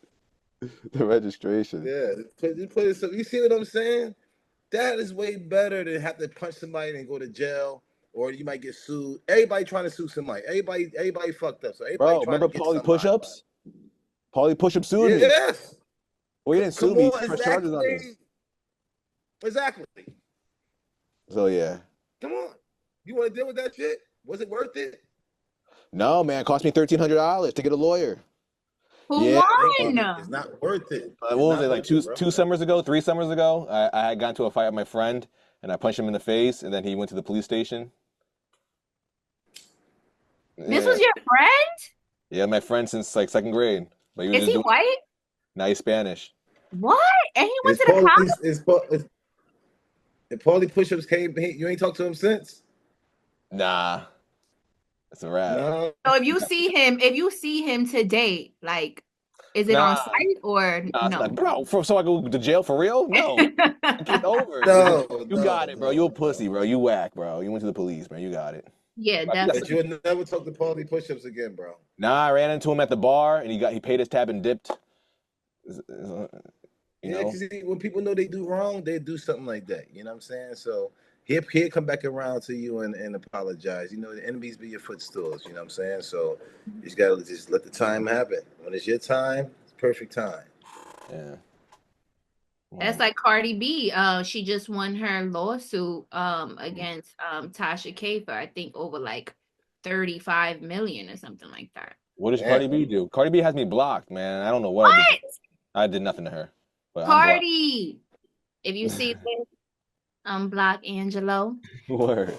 [SPEAKER 1] The registration.
[SPEAKER 2] Yeah, put it. So you see what I'm saying? That is way better than have to punch somebody and go to jail, or you might get sued. Everybody trying to sue somebody. Everybody fucked up. So everybody
[SPEAKER 1] Bro,
[SPEAKER 2] trying to
[SPEAKER 1] remember
[SPEAKER 2] get
[SPEAKER 1] Paulie
[SPEAKER 2] somebody.
[SPEAKER 1] Push-Ups? Paulie Push-Up sued me.
[SPEAKER 2] Yes.
[SPEAKER 1] Well, he didn't sue
[SPEAKER 2] Come
[SPEAKER 1] me, he
[SPEAKER 2] on,
[SPEAKER 1] pressed charges on me.
[SPEAKER 2] Exactly.
[SPEAKER 1] So yeah.
[SPEAKER 2] Come on. You want to deal with that shit? Was it worth it?
[SPEAKER 1] No, man, it cost me $1,300 to get a lawyer.
[SPEAKER 4] Who
[SPEAKER 1] Yeah.
[SPEAKER 4] won?
[SPEAKER 2] It's not worth it.
[SPEAKER 1] What was it, like two summers ago, 3 summers ago? I had gotten into a fight with my friend, and I punched him in the face, and then he went to the police station.
[SPEAKER 4] This
[SPEAKER 1] Yeah.
[SPEAKER 4] was your friend?
[SPEAKER 1] Yeah, my friend since like second grade. But he was
[SPEAKER 4] Is
[SPEAKER 1] just
[SPEAKER 4] he
[SPEAKER 1] doing
[SPEAKER 4] white?
[SPEAKER 1] now he's Spanish.
[SPEAKER 4] What? And he went to the cops?
[SPEAKER 2] If Paulie Push-Ups came, you ain't talked to him since?
[SPEAKER 1] Nah, that's a wrap.
[SPEAKER 2] No.
[SPEAKER 4] So if you see him today, like, is it
[SPEAKER 1] Nah,
[SPEAKER 4] on site or
[SPEAKER 1] nah, it's
[SPEAKER 4] no?
[SPEAKER 1] not, bro. So I go to jail for real? No, get over it.
[SPEAKER 2] No,
[SPEAKER 1] You got it, bro. You a pussy,
[SPEAKER 2] no.
[SPEAKER 1] bro. You whack, bro. You went to the police, man. You got it.
[SPEAKER 4] Yeah,
[SPEAKER 2] But
[SPEAKER 4] definitely.
[SPEAKER 2] you'll never talk to Paulie Push-Ups again, bro.
[SPEAKER 1] Nah, I ran into him at the bar, and he paid his tab and dipped. You
[SPEAKER 2] Yeah,
[SPEAKER 1] know,
[SPEAKER 2] because when people know they do wrong, they do something like that. You know what I'm saying? So he'll come back around to you and apologize. You know, the enemies be your footstools. You know what I'm saying? So you just gotta just let the time happen. When it's your time, it's perfect time.
[SPEAKER 1] Yeah.
[SPEAKER 4] That's like Cardi B. She just won her lawsuit against Tasha K for I think over like 35 million or something like that.
[SPEAKER 1] What does
[SPEAKER 2] Yeah.
[SPEAKER 1] Cardi B do? Cardi B has me blocked, man. I don't know what I did.
[SPEAKER 4] What?
[SPEAKER 1] I did nothing to her, but I'm blocked.
[SPEAKER 4] Cardi, if you see this, unblock Angelo.
[SPEAKER 1] Word.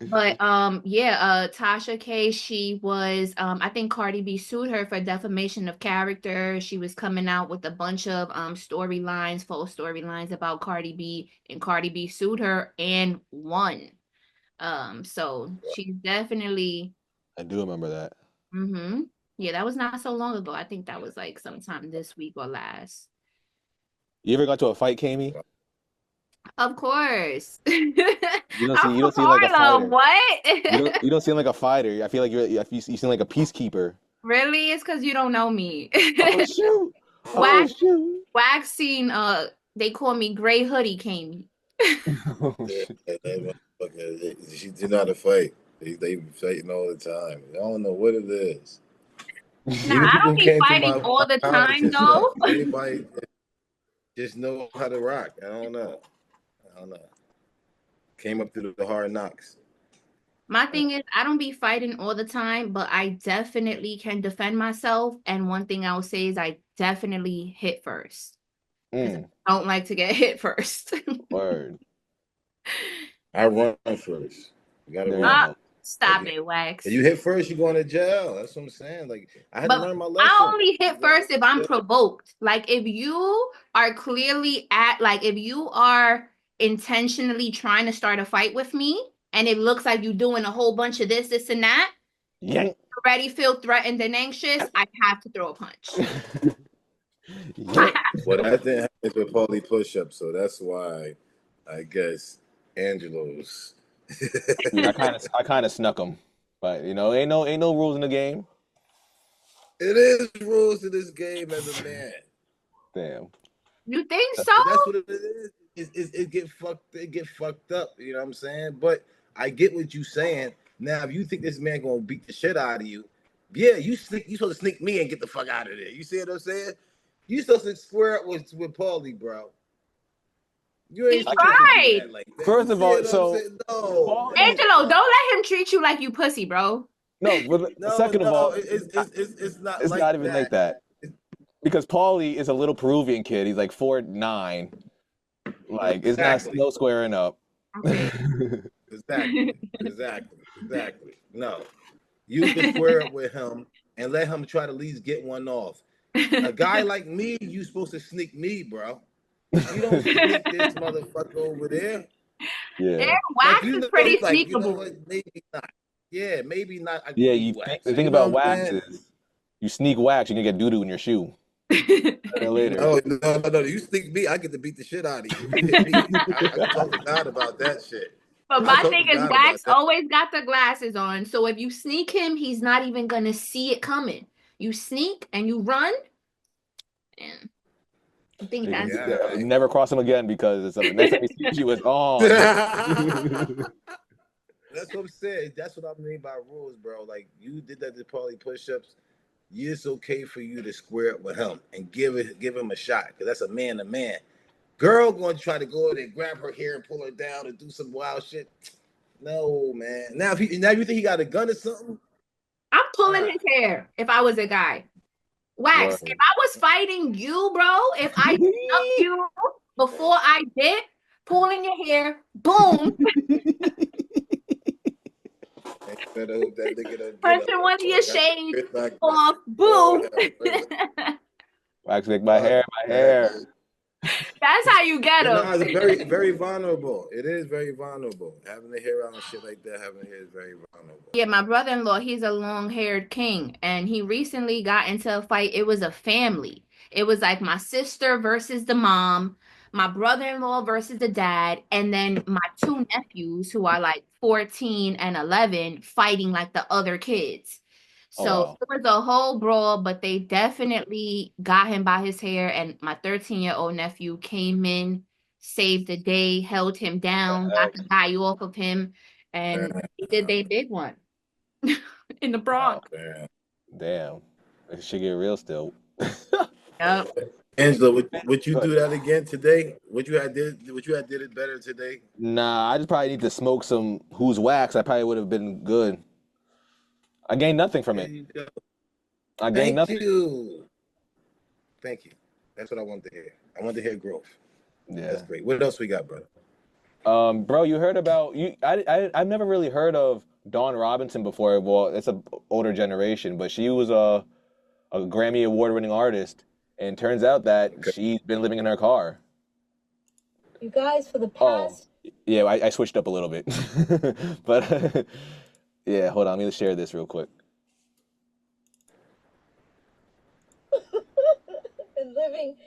[SPEAKER 4] But yeah, Tasha K, she was I think Cardi B sued her for defamation of character. She was coming out with a bunch of storylines, false storylines about Cardi B, and Cardi B sued her and won. So she's definitely
[SPEAKER 1] I do remember that.
[SPEAKER 4] yeah, that was not so long ago. I think that was like sometime this week or last.
[SPEAKER 1] You ever got to a fight, Kamey?
[SPEAKER 4] Of course.
[SPEAKER 1] You don't
[SPEAKER 4] I'm
[SPEAKER 1] seem
[SPEAKER 4] from
[SPEAKER 1] like a
[SPEAKER 4] Harlem.
[SPEAKER 1] fighter.
[SPEAKER 4] What?
[SPEAKER 1] You don't seem like a fighter. I feel like you seem like a peacekeeper.
[SPEAKER 4] Really? It's because you don't know me.
[SPEAKER 1] Oh shoot! Oh shoot!
[SPEAKER 4] Wax scene, they call me Gray Hoodie Kamey.
[SPEAKER 1] Oh,
[SPEAKER 2] Yeah,
[SPEAKER 1] shit.
[SPEAKER 2] she did not fight. They fighting all the time. I don't know what it is.
[SPEAKER 4] Nah,
[SPEAKER 2] Even
[SPEAKER 4] I
[SPEAKER 2] people
[SPEAKER 4] don't
[SPEAKER 2] who
[SPEAKER 4] be
[SPEAKER 2] came to
[SPEAKER 4] fighting all the
[SPEAKER 2] house
[SPEAKER 4] time
[SPEAKER 2] and
[SPEAKER 4] though.
[SPEAKER 2] stuff, everybody just know how to rock. I don't know. Came up through the hard knocks.
[SPEAKER 4] My thing is, I don't be fighting all the time, but I definitely can defend myself. And one thing I will say is I definitely hit first. Because I don't like to get hit first.
[SPEAKER 1] Word.
[SPEAKER 2] I run first. You gotta run.
[SPEAKER 4] Stop it, Wax.
[SPEAKER 2] If you hit first, you're going to jail. That's what I'm saying. Like I had to learn my lesson.
[SPEAKER 4] I only hit first if I'm provoked. Like if you are clearly if you are intentionally trying to start a fight with me and it looks like you're doing a whole bunch of this and that,
[SPEAKER 1] Yank.
[SPEAKER 4] already feel threatened and anxious, I have to throw a punch.
[SPEAKER 2] Well, that didn't happen with Paulie push-up, so that's why I guess Angelo's.
[SPEAKER 1] Yeah, I kind of snuck him, but you know, ain't no rules in the game.
[SPEAKER 2] It is rules to this game as a man.
[SPEAKER 1] Damn.
[SPEAKER 4] You think so?
[SPEAKER 2] That's what it is. It get fucked up. You know what I'm saying? But I get what you saying. Now, if you think this man gonna beat the shit out of you, yeah, you supposed to sneak me and get the fuck out of there. You see what I'm saying? You supposed to square up with Paulie, bro. You ain't supposed to do that like that.
[SPEAKER 1] First of all, so
[SPEAKER 2] no,
[SPEAKER 4] Angelo, don't let him treat you like you pussy, bro.
[SPEAKER 1] No, but second of all,
[SPEAKER 2] it's not.
[SPEAKER 1] It's
[SPEAKER 2] like
[SPEAKER 1] not even
[SPEAKER 2] that.
[SPEAKER 1] like that. Because Paulie is a little Peruvian kid. He's like 4'9". Like it's not no squaring up.
[SPEAKER 2] Exactly. No, you can square up with him and let him try to at least get one off. A guy like me, you supposed to sneak me, bro. You don't sneak this motherfucker over there.
[SPEAKER 1] Yeah.
[SPEAKER 4] Wax is pretty sneakable.
[SPEAKER 2] You know what? Maybe not. Yeah, maybe not.
[SPEAKER 1] Yeah, the thing about Wax is you sneak Wax, you can get doo-doo in your shoe. Later.
[SPEAKER 2] No. You sneak me, I get to beat the shit out of you. You hit me. I can talk to God about that shit.
[SPEAKER 4] But my thing is, Wax always got the glasses on. So if you sneak him, he's not even going to see it coming. You sneak and you run. And I think that's...
[SPEAKER 1] Never cross him again because the next time he sees you is on.
[SPEAKER 2] That's what I'm saying. That's what I mean by rules, bro. Like, you did that to Paulie push-ups. It's okay for you to square up with him and give him a shot because that's a man to man. Girl going to try to go in and grab her hair and pull her down and do some wild shit. No, man. Now you think he got a gun or something?
[SPEAKER 4] I'm pulling his hair if I was a guy. Wax, if I was fighting you, bro, if I snuck you before I did, pulling your hair, boom. Punching one of your shades off, boom.
[SPEAKER 1] Wax, make my hair.
[SPEAKER 4] That's how you get them.
[SPEAKER 2] No, it's very, very vulnerable. It is very vulnerable. Having the hair out and shit like that, having the hair is very vulnerable.
[SPEAKER 4] Yeah, my brother-in-law, he's a long-haired king, and he recently got into a fight. It was a family. It was like my sister versus the mom, my brother-in-law versus the dad, and then my two nephews who are like 14 and 11 fighting like the other kids. So it was a whole brawl, but they definitely got him by his hair. And my 13-year-old nephew came in saved the day, held him down, got the guy off of him, and they did their big one in the Bronx.
[SPEAKER 1] Damn. It should get real still.
[SPEAKER 4] Yep.
[SPEAKER 2] Angelo, would you do that again today? Would you have did it better today?
[SPEAKER 1] Nah, I just probably need to smoke some Who's Wax. I probably would have been good. I gained nothing from
[SPEAKER 2] There
[SPEAKER 1] it.
[SPEAKER 2] you go.
[SPEAKER 1] I gained
[SPEAKER 2] Thank
[SPEAKER 1] nothing.
[SPEAKER 2] you. Thank you. That's what I wanted to hear. I wanted to hear growth.
[SPEAKER 1] Yeah.
[SPEAKER 2] That's great. What else we got, brother?
[SPEAKER 1] Bro, you heard about you? I've never really heard of Dawn Robinson before. Well, it's an older generation, but she was a Grammy award-winning artist, and turns out that she's been living in her car.
[SPEAKER 7] You guys, for the past.
[SPEAKER 1] Yeah, I switched up a little bit, but yeah, hold on, let me share this real quick.
[SPEAKER 7] Been living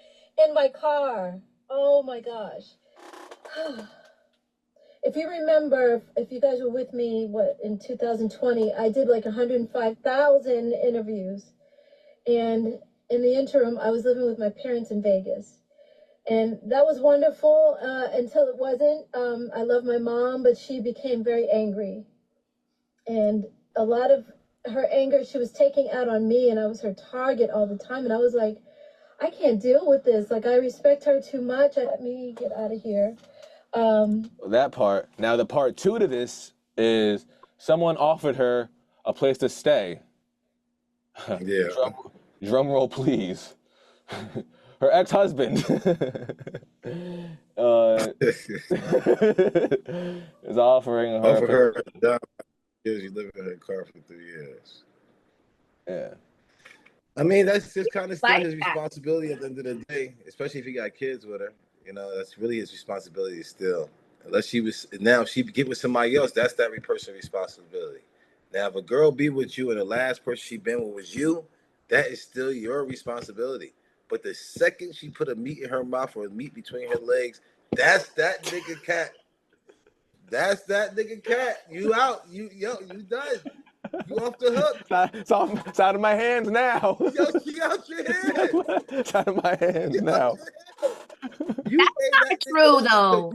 [SPEAKER 7] in my car. Oh my gosh. If you remember, if you guys were with me, in 2020, I did like 105,000 interviews. And in the interim, I was living with my parents in Vegas. And that was wonderful until it wasn't. I love my mom, but she became very angry. And a lot of her anger, she was taking out on me, and I was her target all the time. And I was like, I can't deal with this. Like, I respect her too much. Let me get out of here.
[SPEAKER 1] That part. Now, the part two to this is someone offered her a place to stay.
[SPEAKER 2] Yeah.
[SPEAKER 1] Drum roll, please. Her ex-husband is offering her.
[SPEAKER 2] Offer her a job because you live in her car for 3 years.
[SPEAKER 1] Yeah.
[SPEAKER 2] I mean, that's just kind of still his responsibility at the end of the day, especially if he got kids with her. You know, that's really his responsibility still. Unless if she get with somebody else, that's that person's responsibility. Now, if a girl be with you and the last person she been with was you, that is still your responsibility. But the second she put a meat in her mouth or a meat between her legs, that's that nigga cat. That's that nigga cat. You out. You done. You off the hook.
[SPEAKER 1] It's out of my hands now.
[SPEAKER 2] Yo, she out your hands.
[SPEAKER 1] It's out of my hands now.
[SPEAKER 4] That's not true, though.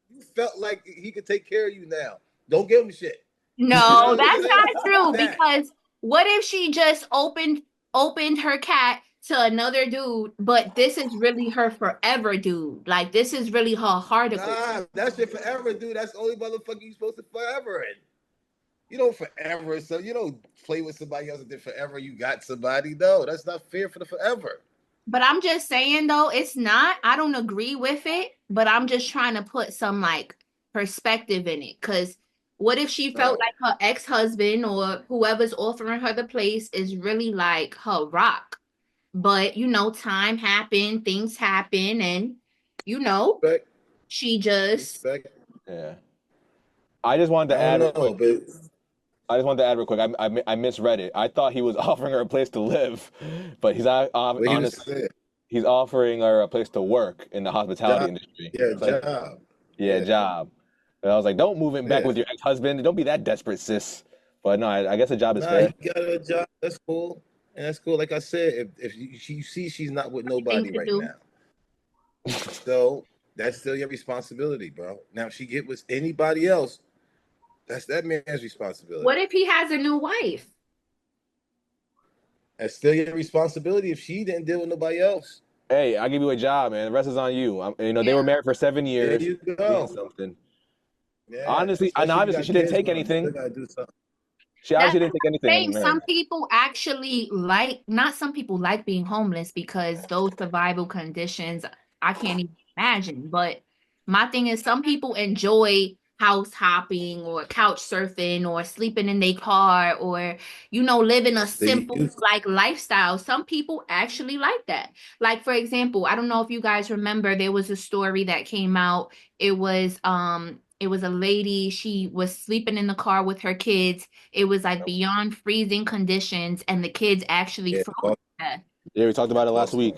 [SPEAKER 2] You felt like he could take care of you now. Don't give him shit.
[SPEAKER 4] No, that's not true. Because what if she just opened her cat to another dude, but this is really her forever dude? Like, this is really her article.
[SPEAKER 2] Nah, that's your forever dude. That's the only motherfucker you supposed to forever in. You don't forever, so you don't play with somebody else and then forever you got somebody. No, that's not fair for the forever.
[SPEAKER 4] But I'm just saying, though, it's not. I don't agree with it, but I'm just trying to put some like perspective in it. Because what if she felt like her ex-husband or whoever's offering her the place is really like her rock? But you know, time happened, things happen, and you know, she just
[SPEAKER 1] yeah. I just wanted to add. I just wanted to add real quick. I misread it. I thought he was offering her a place to live, but he's honestly he's offering her a place to work in the hospitality industry.
[SPEAKER 2] Yeah, job.
[SPEAKER 1] Yeah, job. And I was like, don't move in back with your ex-husband. Don't be that desperate, sis. But no, I guess a job is fair.
[SPEAKER 2] You got a job. That's cool. And that's cool. Like I said, if you see she's not with nobody right now, so that's still your responsibility, bro. Now, if she get with anybody else, that's that man's responsibility.
[SPEAKER 4] What if he has a new wife?
[SPEAKER 2] That's still your responsibility if she didn't deal with nobody else.
[SPEAKER 1] Hey, I'll give you a job, man. The rest is on you. They were married for 7 years.
[SPEAKER 2] There you go.
[SPEAKER 1] Something.
[SPEAKER 2] Yeah,
[SPEAKER 1] honestly, and obviously she didn't take anything. She obviously didn't take anything.
[SPEAKER 4] Some people actually not some people like being homeless because those survival conditions, I can't even imagine. But my thing is, some people enjoy house hopping or couch surfing or sleeping in their car or, living a simple lifestyle. Some people actually like that. Like, for example, I don't know if you guys remember, there was a story that came out. It was a lady, she was sleeping in the car with her kids. It was like beyond freezing conditions, and the kids actually froze to death.
[SPEAKER 1] Yeah, we talked about it last week.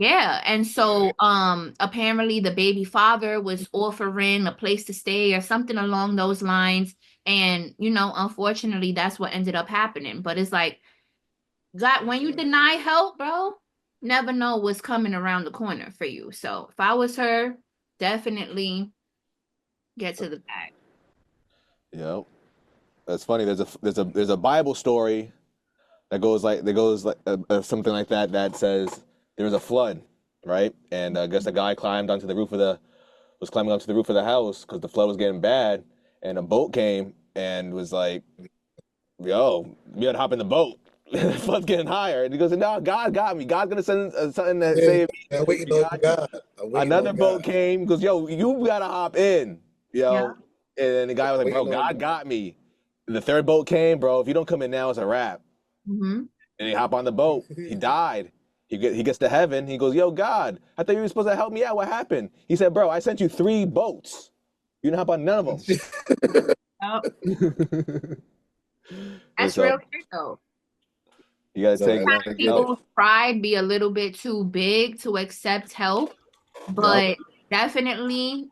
[SPEAKER 4] Yeah, and so apparently the baby father was offering a place to stay or something along those lines. And, unfortunately, that's what ended up happening. But it's like, God, when you deny help, bro, never know what's coming around the corner for you. So if I was her, definitely get to the bag.
[SPEAKER 1] Yep. That's funny. There's a Bible story that goes like something like that says there was a flood, right? And I guess a guy was climbing up to the roof of the house because the flood was getting bad, and a boat came and was like, "Yo, we gotta hop in the boat. The flood's getting higher." And he goes, "No, God got me. God's gonna send something that
[SPEAKER 2] Yeah,
[SPEAKER 1] save
[SPEAKER 2] I'm
[SPEAKER 1] me.
[SPEAKER 2] waiting on God. I'm waiting
[SPEAKER 1] Another
[SPEAKER 2] on
[SPEAKER 1] boat
[SPEAKER 2] God.
[SPEAKER 1] came, goes, "Yo, you gotta hop in,
[SPEAKER 4] Yeah.
[SPEAKER 1] yo." And then the guy was like, "Bro,
[SPEAKER 2] Waiting on
[SPEAKER 1] God got me." And the third boat came, bro. If you don't come in now, it's a wrap.
[SPEAKER 4] Mm-hmm.
[SPEAKER 1] And he hop on the boat. He died. He gets to heaven. He goes, "Yo, God, I thought you were supposed to help me out. What happened?" He said, "Bro, I sent you 3 boats. You didn't hop on none of them." And
[SPEAKER 4] That's
[SPEAKER 1] so
[SPEAKER 4] real true though.
[SPEAKER 1] you gotta
[SPEAKER 2] So I
[SPEAKER 1] take
[SPEAKER 2] gotta get it.
[SPEAKER 4] People's pride be a little bit too big to accept help,
[SPEAKER 1] Yep.
[SPEAKER 4] but definitely,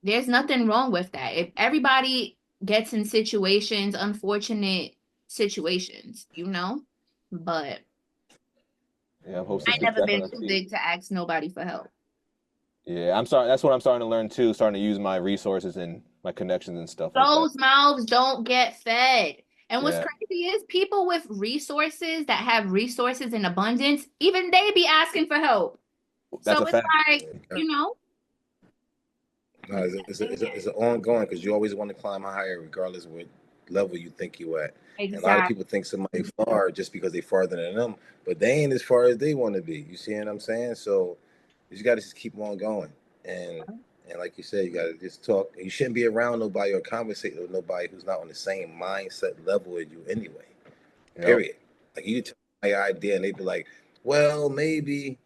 [SPEAKER 4] there's nothing wrong with that. If everybody gets in situations, unfortunate situations, but
[SPEAKER 1] Yeah, I'm hoping
[SPEAKER 4] I
[SPEAKER 1] to
[SPEAKER 4] never
[SPEAKER 1] step on
[SPEAKER 4] been
[SPEAKER 1] the
[SPEAKER 4] too
[SPEAKER 1] feet.
[SPEAKER 4] big to ask nobody for help.
[SPEAKER 1] Yeah, I'm sorry. That's what I'm starting to learn too. Starting to use my resources and my connections and stuff like that.
[SPEAKER 4] Those mouths don't get fed. And what's
[SPEAKER 1] Yeah,
[SPEAKER 4] crazy is people with resources that have resources in abundance, even they be asking for help.
[SPEAKER 1] that's
[SPEAKER 4] So
[SPEAKER 1] a
[SPEAKER 4] it's
[SPEAKER 1] fact.
[SPEAKER 4] like,
[SPEAKER 2] No, it's an ongoing because you always want to climb higher regardless of what level you think you at. And a lot of
[SPEAKER 4] exactly.
[SPEAKER 2] people think somebody far just because they farther than them, but they ain't as far as they want to be. You see what I'm saying? So you got to just keep on going. And like you said, you got to just talk. You shouldn't be around nobody or conversate with nobody who's not on the same mindset level as you anyway.
[SPEAKER 1] Yep.
[SPEAKER 2] Period. Like you tell my idea and they be like, well, maybe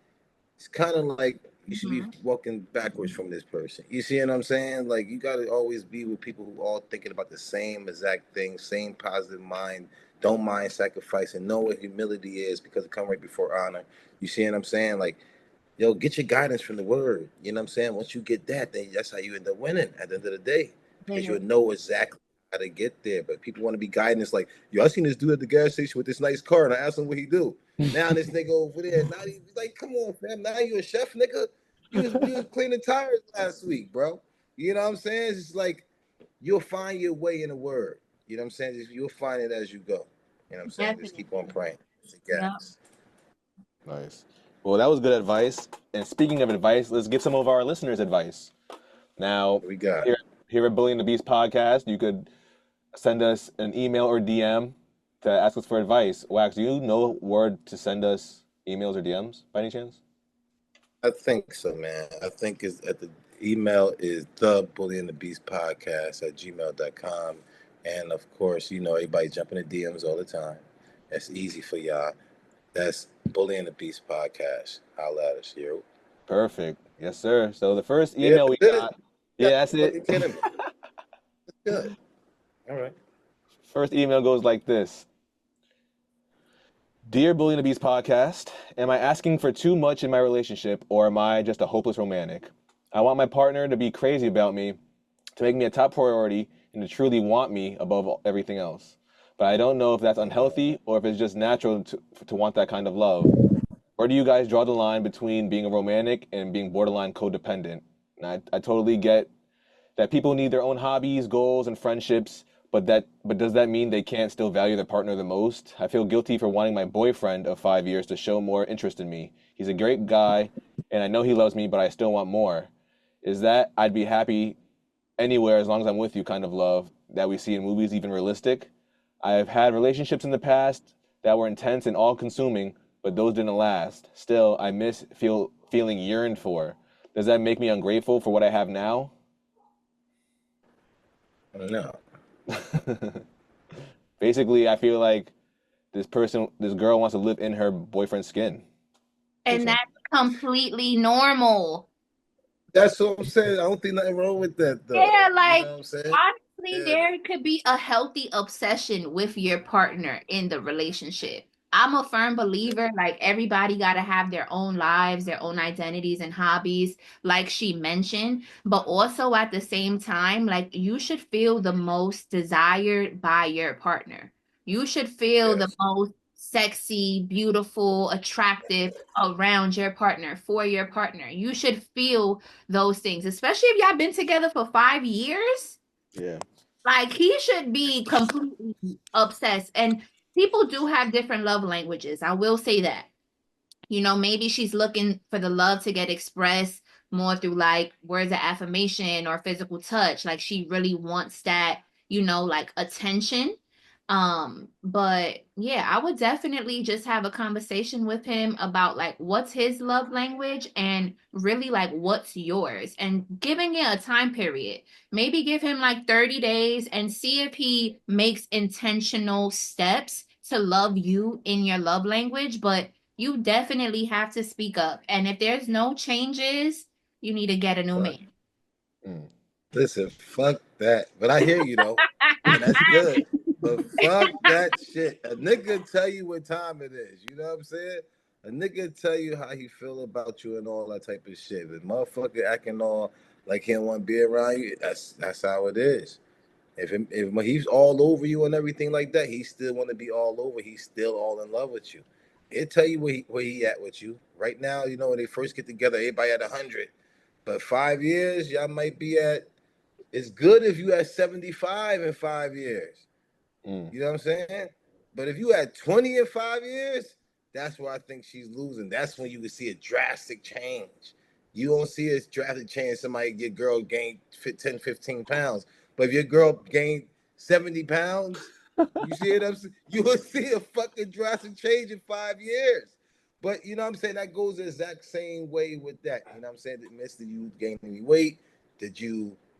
[SPEAKER 2] it's kind of like you should be walking backwards from this person. You see what I'm saying? Like you got to always be with people who all thinking about the same exact thing, same positive mind, don't mind sacrificing, know what humility is because it come right before honor. You see what I'm saying? Like, yo, get your guidance from the word. You know what I'm saying? Once you get that, then that's how you end up winning at the end of the day because you'll know exactly how to get there. But people want to be guidance like, yo, I seen this dude at the gas station with this nice car and I asked him what he do. Now this nigga over there, now he's like, come on, fam. Now you a chef, nigga. You was cleaning tires last week, bro. You know what I'm saying? It's just like you'll find your way in the word. You know what I'm saying? Just, you'll find it as you go. You know what I'm saying? Just keep on praying.
[SPEAKER 1] Nice. Well, that was good advice. And speaking of advice, let's give some of our listeners advice. Now,
[SPEAKER 2] We got
[SPEAKER 1] here at Bully and the Beast podcast, you could send us an email or DM to ask us for advice. Wax, do you know where to send us emails or DMs by any chance?
[SPEAKER 2] I think so, man. I think it's at the email is the Bully and the Beast podcast at gmail.com. And of course, everybody jumping in the DMs all the time. That's easy for y'all. That's Bully and the Beast podcast. Holla at us, yo.
[SPEAKER 1] Perfect. Yes, sir. So the first email we got. Yeah, that's it.
[SPEAKER 2] You're kidding me. That's good. All right.
[SPEAKER 1] First email goes like this. Dear Bully and the Beast podcast, am I asking for too much in my relationship or am I just a hopeless romantic? I want my partner to be crazy about me, to make me a top priority, and to truly want me above everything else. But I don't know if that's unhealthy or if it's just natural to want that kind of love. Where do you guys draw the line between being a romantic and being borderline codependent? And I totally get that people need their own hobbies, goals, and friendships, but does that mean they can't still value their partner the most? I feel guilty for wanting my boyfriend of 5 years to show more interest in me. He's a great guy, and I know he loves me, but I still want more. Is that I'd be happy anywhere as long as I'm with you kind of love that we see in movies even realistic? I've had relationships in the past that were intense and all-consuming, but those didn't last. Still, I miss feeling yearned for. Does that make me ungrateful for what I have now?
[SPEAKER 2] No.
[SPEAKER 1] Basically, I feel like this girl wants to live in her boyfriend's skin.
[SPEAKER 4] And that's completely normal.
[SPEAKER 2] That's what I'm saying. I don't think nothing wrong with that, though.
[SPEAKER 4] Yeah, like,
[SPEAKER 2] you know what I'm saying?
[SPEAKER 4] honestly, there could be a healthy obsession with your partner in the relationship. I'm a firm believer, like, everybody got to have their own lives, their own identities and hobbies, like she mentioned. But also at the same time, like, you should feel the most desired by your partner. You should feel the most sexy, beautiful, attractive around your partner, for your partner. You should feel those things, especially if y'all been together for 5 years.
[SPEAKER 1] Yeah.
[SPEAKER 4] Like he should be completely obsessed. And people do have different love languages. I will say that. You know, maybe she's looking for the love to get expressed more through like words of affirmation or physical touch. Like she really wants that, you know, like attention. But yeah, I would definitely just have a conversation with him about like what's his love language and really like what's yours and giving it a time period. Maybe give him like 30 days and see if he makes intentional steps to love you in your love language. But you definitely have to speak up. And if there's no changes, you need to get a new
[SPEAKER 2] Fuck.
[SPEAKER 4] man.
[SPEAKER 2] Listen, fuck that. But I hear you though. And that's good. But fuck that shit. A nigga tell you what time it is. You know what I'm saying? A nigga tell you how he feel about you and all that type of shit. The motherfucker acting all like he don't want to be around you. That's how it is. If when he's all over you and everything like that, he still want to be all over. He's still all in love with you. It tell you where he at with you right now. You know when they first get together, everybody at 100, but 5 years y'all might be at. It's good if you at 75 in 5 years. You know what I'm saying? But if you had 20 in 5 years, that's where I think she's losing. That's when you can see a drastic change. You don't see a drastic change. Your girl gained 10, 15 pounds. But if your girl gained 70 pounds, you see it? You will see a fucking drastic change in 5 years. But you know what I'm saying? That goes the exact same way with that. You know what I'm saying? Did you gain any weight? Did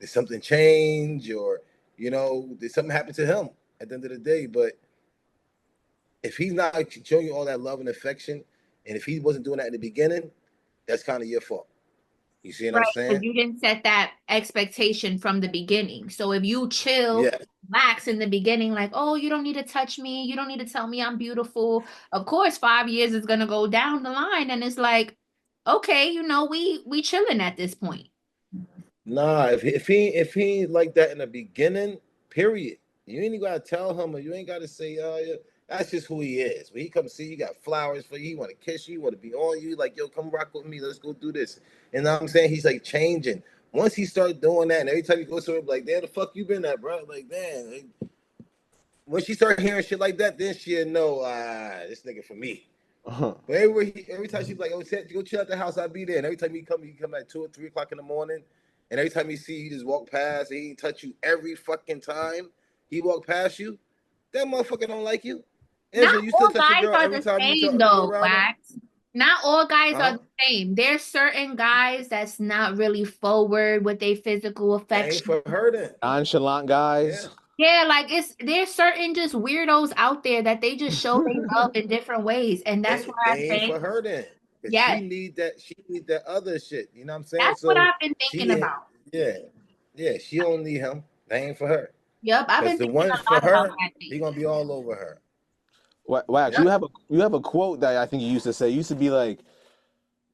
[SPEAKER 2] something change? Or, did something happen to him at the end of the day? But if he's not showing you all that love and affection, and if he wasn't doing that in the beginning, that's kind of your fault. You see what I'm saying?
[SPEAKER 4] Because you didn't set that expectation from the beginning. So if you chill, relax in the beginning, like, oh, you don't need to touch me. You don't need to tell me I'm beautiful. Of course, 5 years is gonna go down the line, and it's like, okay, we chilling at this point.
[SPEAKER 2] Nah, if he like that in the beginning, period. You ain't gotta tell him, or you ain't gotta say, yeah, that's just who he is. When he comes see you, got flowers for you, he want to kiss you, want to be on you, like, yo, come rock with me, let's go do this. And I'm saying he's like changing. Once he starts doing that, and every time you go to him, like, damn, the fuck you been at, bro? Like, damn. Like, when she start hearing shit like that, then she'll know, this nigga for me. But every time she's like, oh, go chill at the house, I'll be there. And every time he come at 2 or 3 o'clock in the morning. And every time he see you, just walk past, and he touch you every fucking time he walk past you, that motherfucker don't like you.
[SPEAKER 4] Not
[SPEAKER 2] You
[SPEAKER 4] all
[SPEAKER 2] still touch your
[SPEAKER 4] guys
[SPEAKER 2] girl
[SPEAKER 4] are
[SPEAKER 2] every
[SPEAKER 4] the
[SPEAKER 2] time
[SPEAKER 4] same,
[SPEAKER 2] you go
[SPEAKER 4] though,
[SPEAKER 2] around him?
[SPEAKER 4] Wax. Not all guys are the same. There's certain guys that's not really forward with their physical affection.
[SPEAKER 2] Ain't for her then.
[SPEAKER 1] Nonchalant guys.
[SPEAKER 4] Yeah, like there's certain just weirdos out there that they just show they love in different ways, and that's why I
[SPEAKER 2] They ain't
[SPEAKER 4] say,
[SPEAKER 2] for her then.
[SPEAKER 4] yeah,
[SPEAKER 2] She need that other shit. You know what I'm saying?
[SPEAKER 4] that's what I've been thinking about.
[SPEAKER 2] Yeah, she don't need him. That ain't for her.
[SPEAKER 4] Yep, I've been
[SPEAKER 2] Because the
[SPEAKER 4] thinking
[SPEAKER 2] ones
[SPEAKER 4] a
[SPEAKER 2] for
[SPEAKER 4] lot about
[SPEAKER 2] her,
[SPEAKER 4] that
[SPEAKER 2] he gonna be all over her.
[SPEAKER 1] Wax, you have a quote that I think you used to say. You used to be like,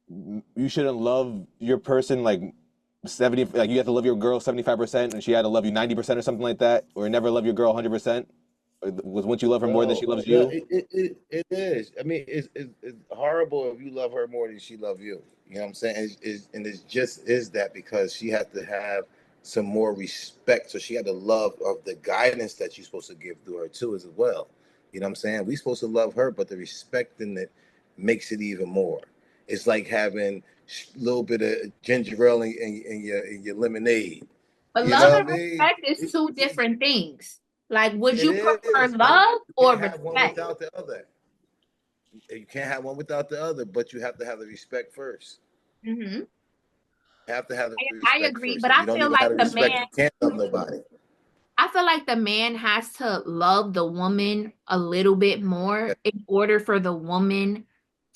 [SPEAKER 1] you shouldn't love your person like 70, like you have to love your girl 75% and she had to love you 90% or something like that, or never love your girl 100%. Was once you love her more than she loves you?
[SPEAKER 2] It is. I mean, it's horrible if you love her more than she love you. You know what I'm saying? It's just is that because she had to have some more respect. So she had the love of the guidance that you're supposed to give to her too as well. You know what I'm saying? We're supposed to love her, but the respect in it makes it even more. It's like having a little bit of ginger ale in your lemonade.
[SPEAKER 4] But
[SPEAKER 2] You
[SPEAKER 4] love
[SPEAKER 2] know
[SPEAKER 4] and
[SPEAKER 2] what I mean?
[SPEAKER 4] respect is two different things. Like, would
[SPEAKER 2] It
[SPEAKER 4] you prefer
[SPEAKER 2] is, but
[SPEAKER 4] love
[SPEAKER 2] you
[SPEAKER 4] or
[SPEAKER 2] can't have one
[SPEAKER 4] respect?
[SPEAKER 2] without the other. You can't have one without the other, but you have to have the respect first.
[SPEAKER 4] Mm-hmm.
[SPEAKER 2] You have to have the
[SPEAKER 4] I
[SPEAKER 2] respect
[SPEAKER 4] agree,
[SPEAKER 2] first.
[SPEAKER 4] but
[SPEAKER 2] If
[SPEAKER 4] I
[SPEAKER 2] you don't
[SPEAKER 4] feel
[SPEAKER 2] even
[SPEAKER 4] like
[SPEAKER 2] have the
[SPEAKER 4] the
[SPEAKER 2] respect,
[SPEAKER 4] man,
[SPEAKER 2] you can't love nobody.
[SPEAKER 4] I feel like the man has to love the woman a little bit more in order for the woman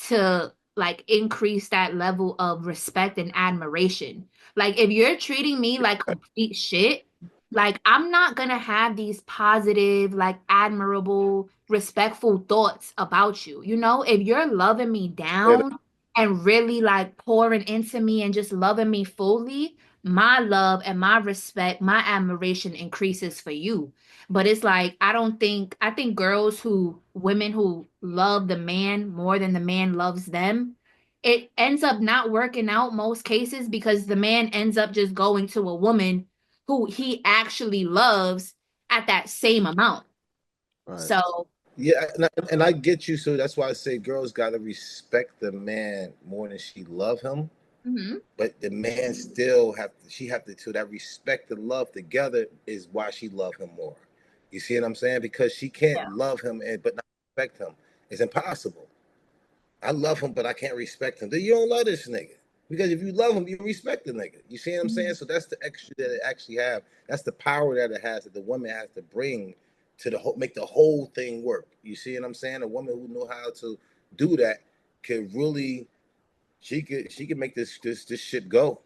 [SPEAKER 4] to like increase that level of respect and admiration. Like if you're treating me like complete shit, like I'm not gonna have these positive, like admirable, respectful thoughts about you. If you're loving me down and really like pouring into me and just loving me fully, my love and my respect, my admiration increases for you. But it's like, I think women who love the man more than the man loves them, it ends up not working out most cases because the man ends up just going to a woman who he actually loves at that same amount.
[SPEAKER 1] Right.
[SPEAKER 4] So
[SPEAKER 2] Yeah, and I get you. So that's why I say girls got to respect the man more than she love him. But the man still she have to, so that respect and love together is why she love him more. You see what I'm saying? Because she
[SPEAKER 4] yeah.
[SPEAKER 2] can't love him but not respect him. It's impossible. I love him, but I can't respect him. Then you don't love this nigga. Because if you love him, you respect the nigga. You see what I'm saying? So that's the extra that it actually have. That's the power that it has, that the woman has to bring to the whole, make the whole thing work. You see what I'm saying? A woman who know how to do that can really, she could make this shit go.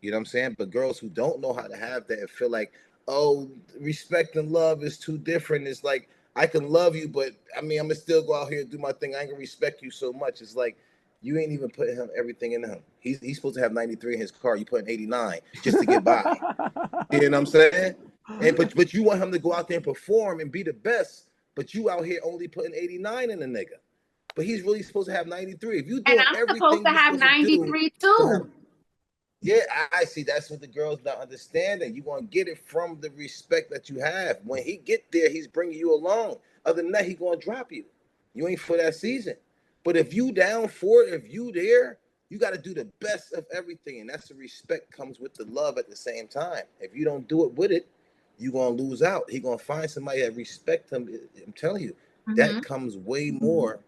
[SPEAKER 2] You know what I'm saying? But girls who don't know how to have that and feel like, oh, respect and love is too different. It's like, I can love you, but I mean, I'm gonna still go out here and do my thing. I ain't gonna respect you so much. It's like, you ain't even putting him everything in him. He's supposed to have 93 in his car. You putting 89 just to get by. You know what I'm saying? And but you want him to go out there and perform and be the best, but you out here only putting 89 in the nigga. But he's really supposed to have 93. If you
[SPEAKER 4] And
[SPEAKER 2] doing
[SPEAKER 4] I'm supposed
[SPEAKER 2] everything
[SPEAKER 4] to
[SPEAKER 2] you're
[SPEAKER 4] have
[SPEAKER 2] supposed to do,
[SPEAKER 4] 93 too.
[SPEAKER 2] yeah, I see. That's what the girls not understanding. You gonna get it from the respect that you have. When he get there, he's bringing you along. Other than that, he gonna drop you. You ain't for that season. But if you down for it, if you there, you got to do the best of everything, and that's the respect comes with the love at the same time. If you don't do it with it, you gonna lose out. He gonna find somebody that respect him. I'm telling you, that comes way more.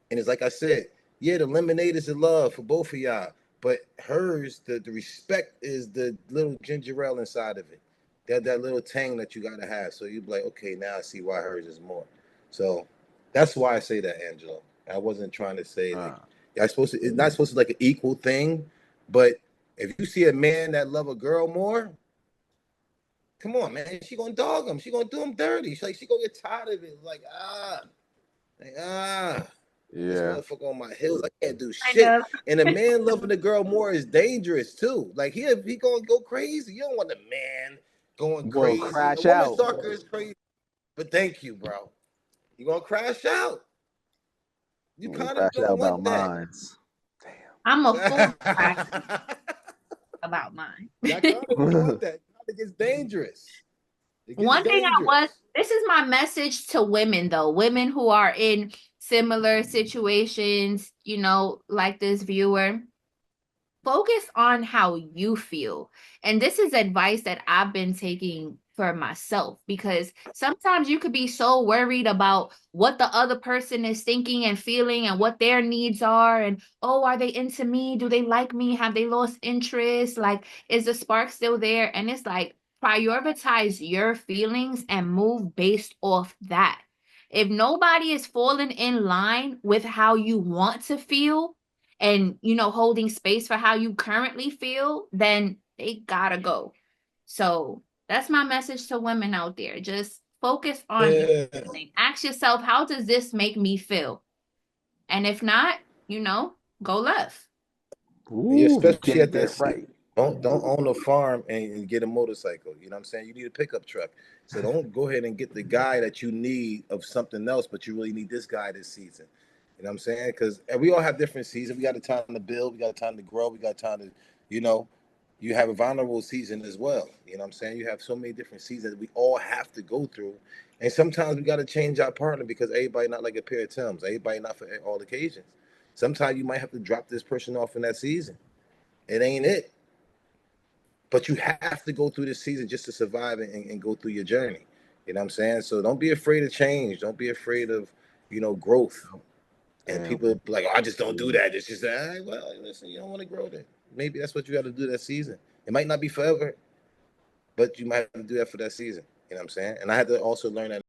[SPEAKER 2] And it's like I said, yeah, the lemonade is the love for both of y'all. But hers, the respect is the little ginger ale inside of it. That little tang that you gotta have. So you be like, okay, now I see why hers is more. So that's why I say that, Angelo. I wasn't trying to say like it's not supposed to like an equal thing, but if you see a man that love a girl more, come on, man, she gonna dog him. She gonna do him dirty. She gonna get tired of it. Like this
[SPEAKER 1] Yeah.
[SPEAKER 2] motherfucker on my heels. I can't do
[SPEAKER 4] I
[SPEAKER 2] shit.
[SPEAKER 4] know.
[SPEAKER 2] And a man loving the girl more is dangerous too. Like he gonna go crazy. You don't want a man going
[SPEAKER 1] You gonna
[SPEAKER 2] crazy. A
[SPEAKER 1] crash
[SPEAKER 2] woman
[SPEAKER 1] out.
[SPEAKER 2] stalker is crazy. But thank you, bro. You gonna crash out. You
[SPEAKER 1] You gonna
[SPEAKER 2] kind of
[SPEAKER 1] crash out
[SPEAKER 2] don't
[SPEAKER 1] about
[SPEAKER 2] want that.
[SPEAKER 1] mines.
[SPEAKER 4] I'm a fool
[SPEAKER 2] That
[SPEAKER 4] about mine.
[SPEAKER 2] kind of don't want that. It kind of gets dangerous. It gets
[SPEAKER 4] One thing
[SPEAKER 2] dangerous.
[SPEAKER 4] this is my message to women though, women who are in similar situations, like this viewer. Focus on how you feel. And this is advice that I've been taking for myself because sometimes you could be so worried about what the other person is thinking and feeling and what their needs are. And, oh, are they into me? Do they like me? Have they lost interest? Like, is the spark still there? And it's like, prioritize your feelings and move based off that. If nobody is falling in line with how you want to feel, and holding space for how you currently feel, then they gotta go. So that's my message to women out there. Just focus on your
[SPEAKER 2] Yeah.
[SPEAKER 4] feeling. Ask yourself, how does this make me feel? And if not, go left.
[SPEAKER 2] Yeah,
[SPEAKER 1] Ooh, you
[SPEAKER 2] especially
[SPEAKER 1] get
[SPEAKER 2] at that
[SPEAKER 1] that
[SPEAKER 2] season.
[SPEAKER 1] right.
[SPEAKER 2] Don't own a farm and get a motorcycle. You know what I'm saying? You need a pickup truck. So don't go ahead and get the guy that you need of something else, but you really need this guy this season. You know what I'm saying? Because we all have different seasons. We got the time to build, we got time to grow, we got time to, you have a vulnerable season as well. You know what I'm saying? You have so many different seasons that we all have to go through. And sometimes we got to change our partner because everybody not like a pair of Timbs. Everybody not for all occasions. Sometimes you might have to drop this person off in that season. It ain't it. But you have to go through this season just to survive and go through your journey. You know what I'm saying? So don't be afraid of change. Don't be afraid of, growth. And
[SPEAKER 1] Damn.
[SPEAKER 2] people like, oh, I just don't do that. It's just that, well, listen, you don't want to grow then. Maybe that's what you got to do that season. It might not be forever, but you might have to do that for that season. You know what I'm saying? And I had to also learn that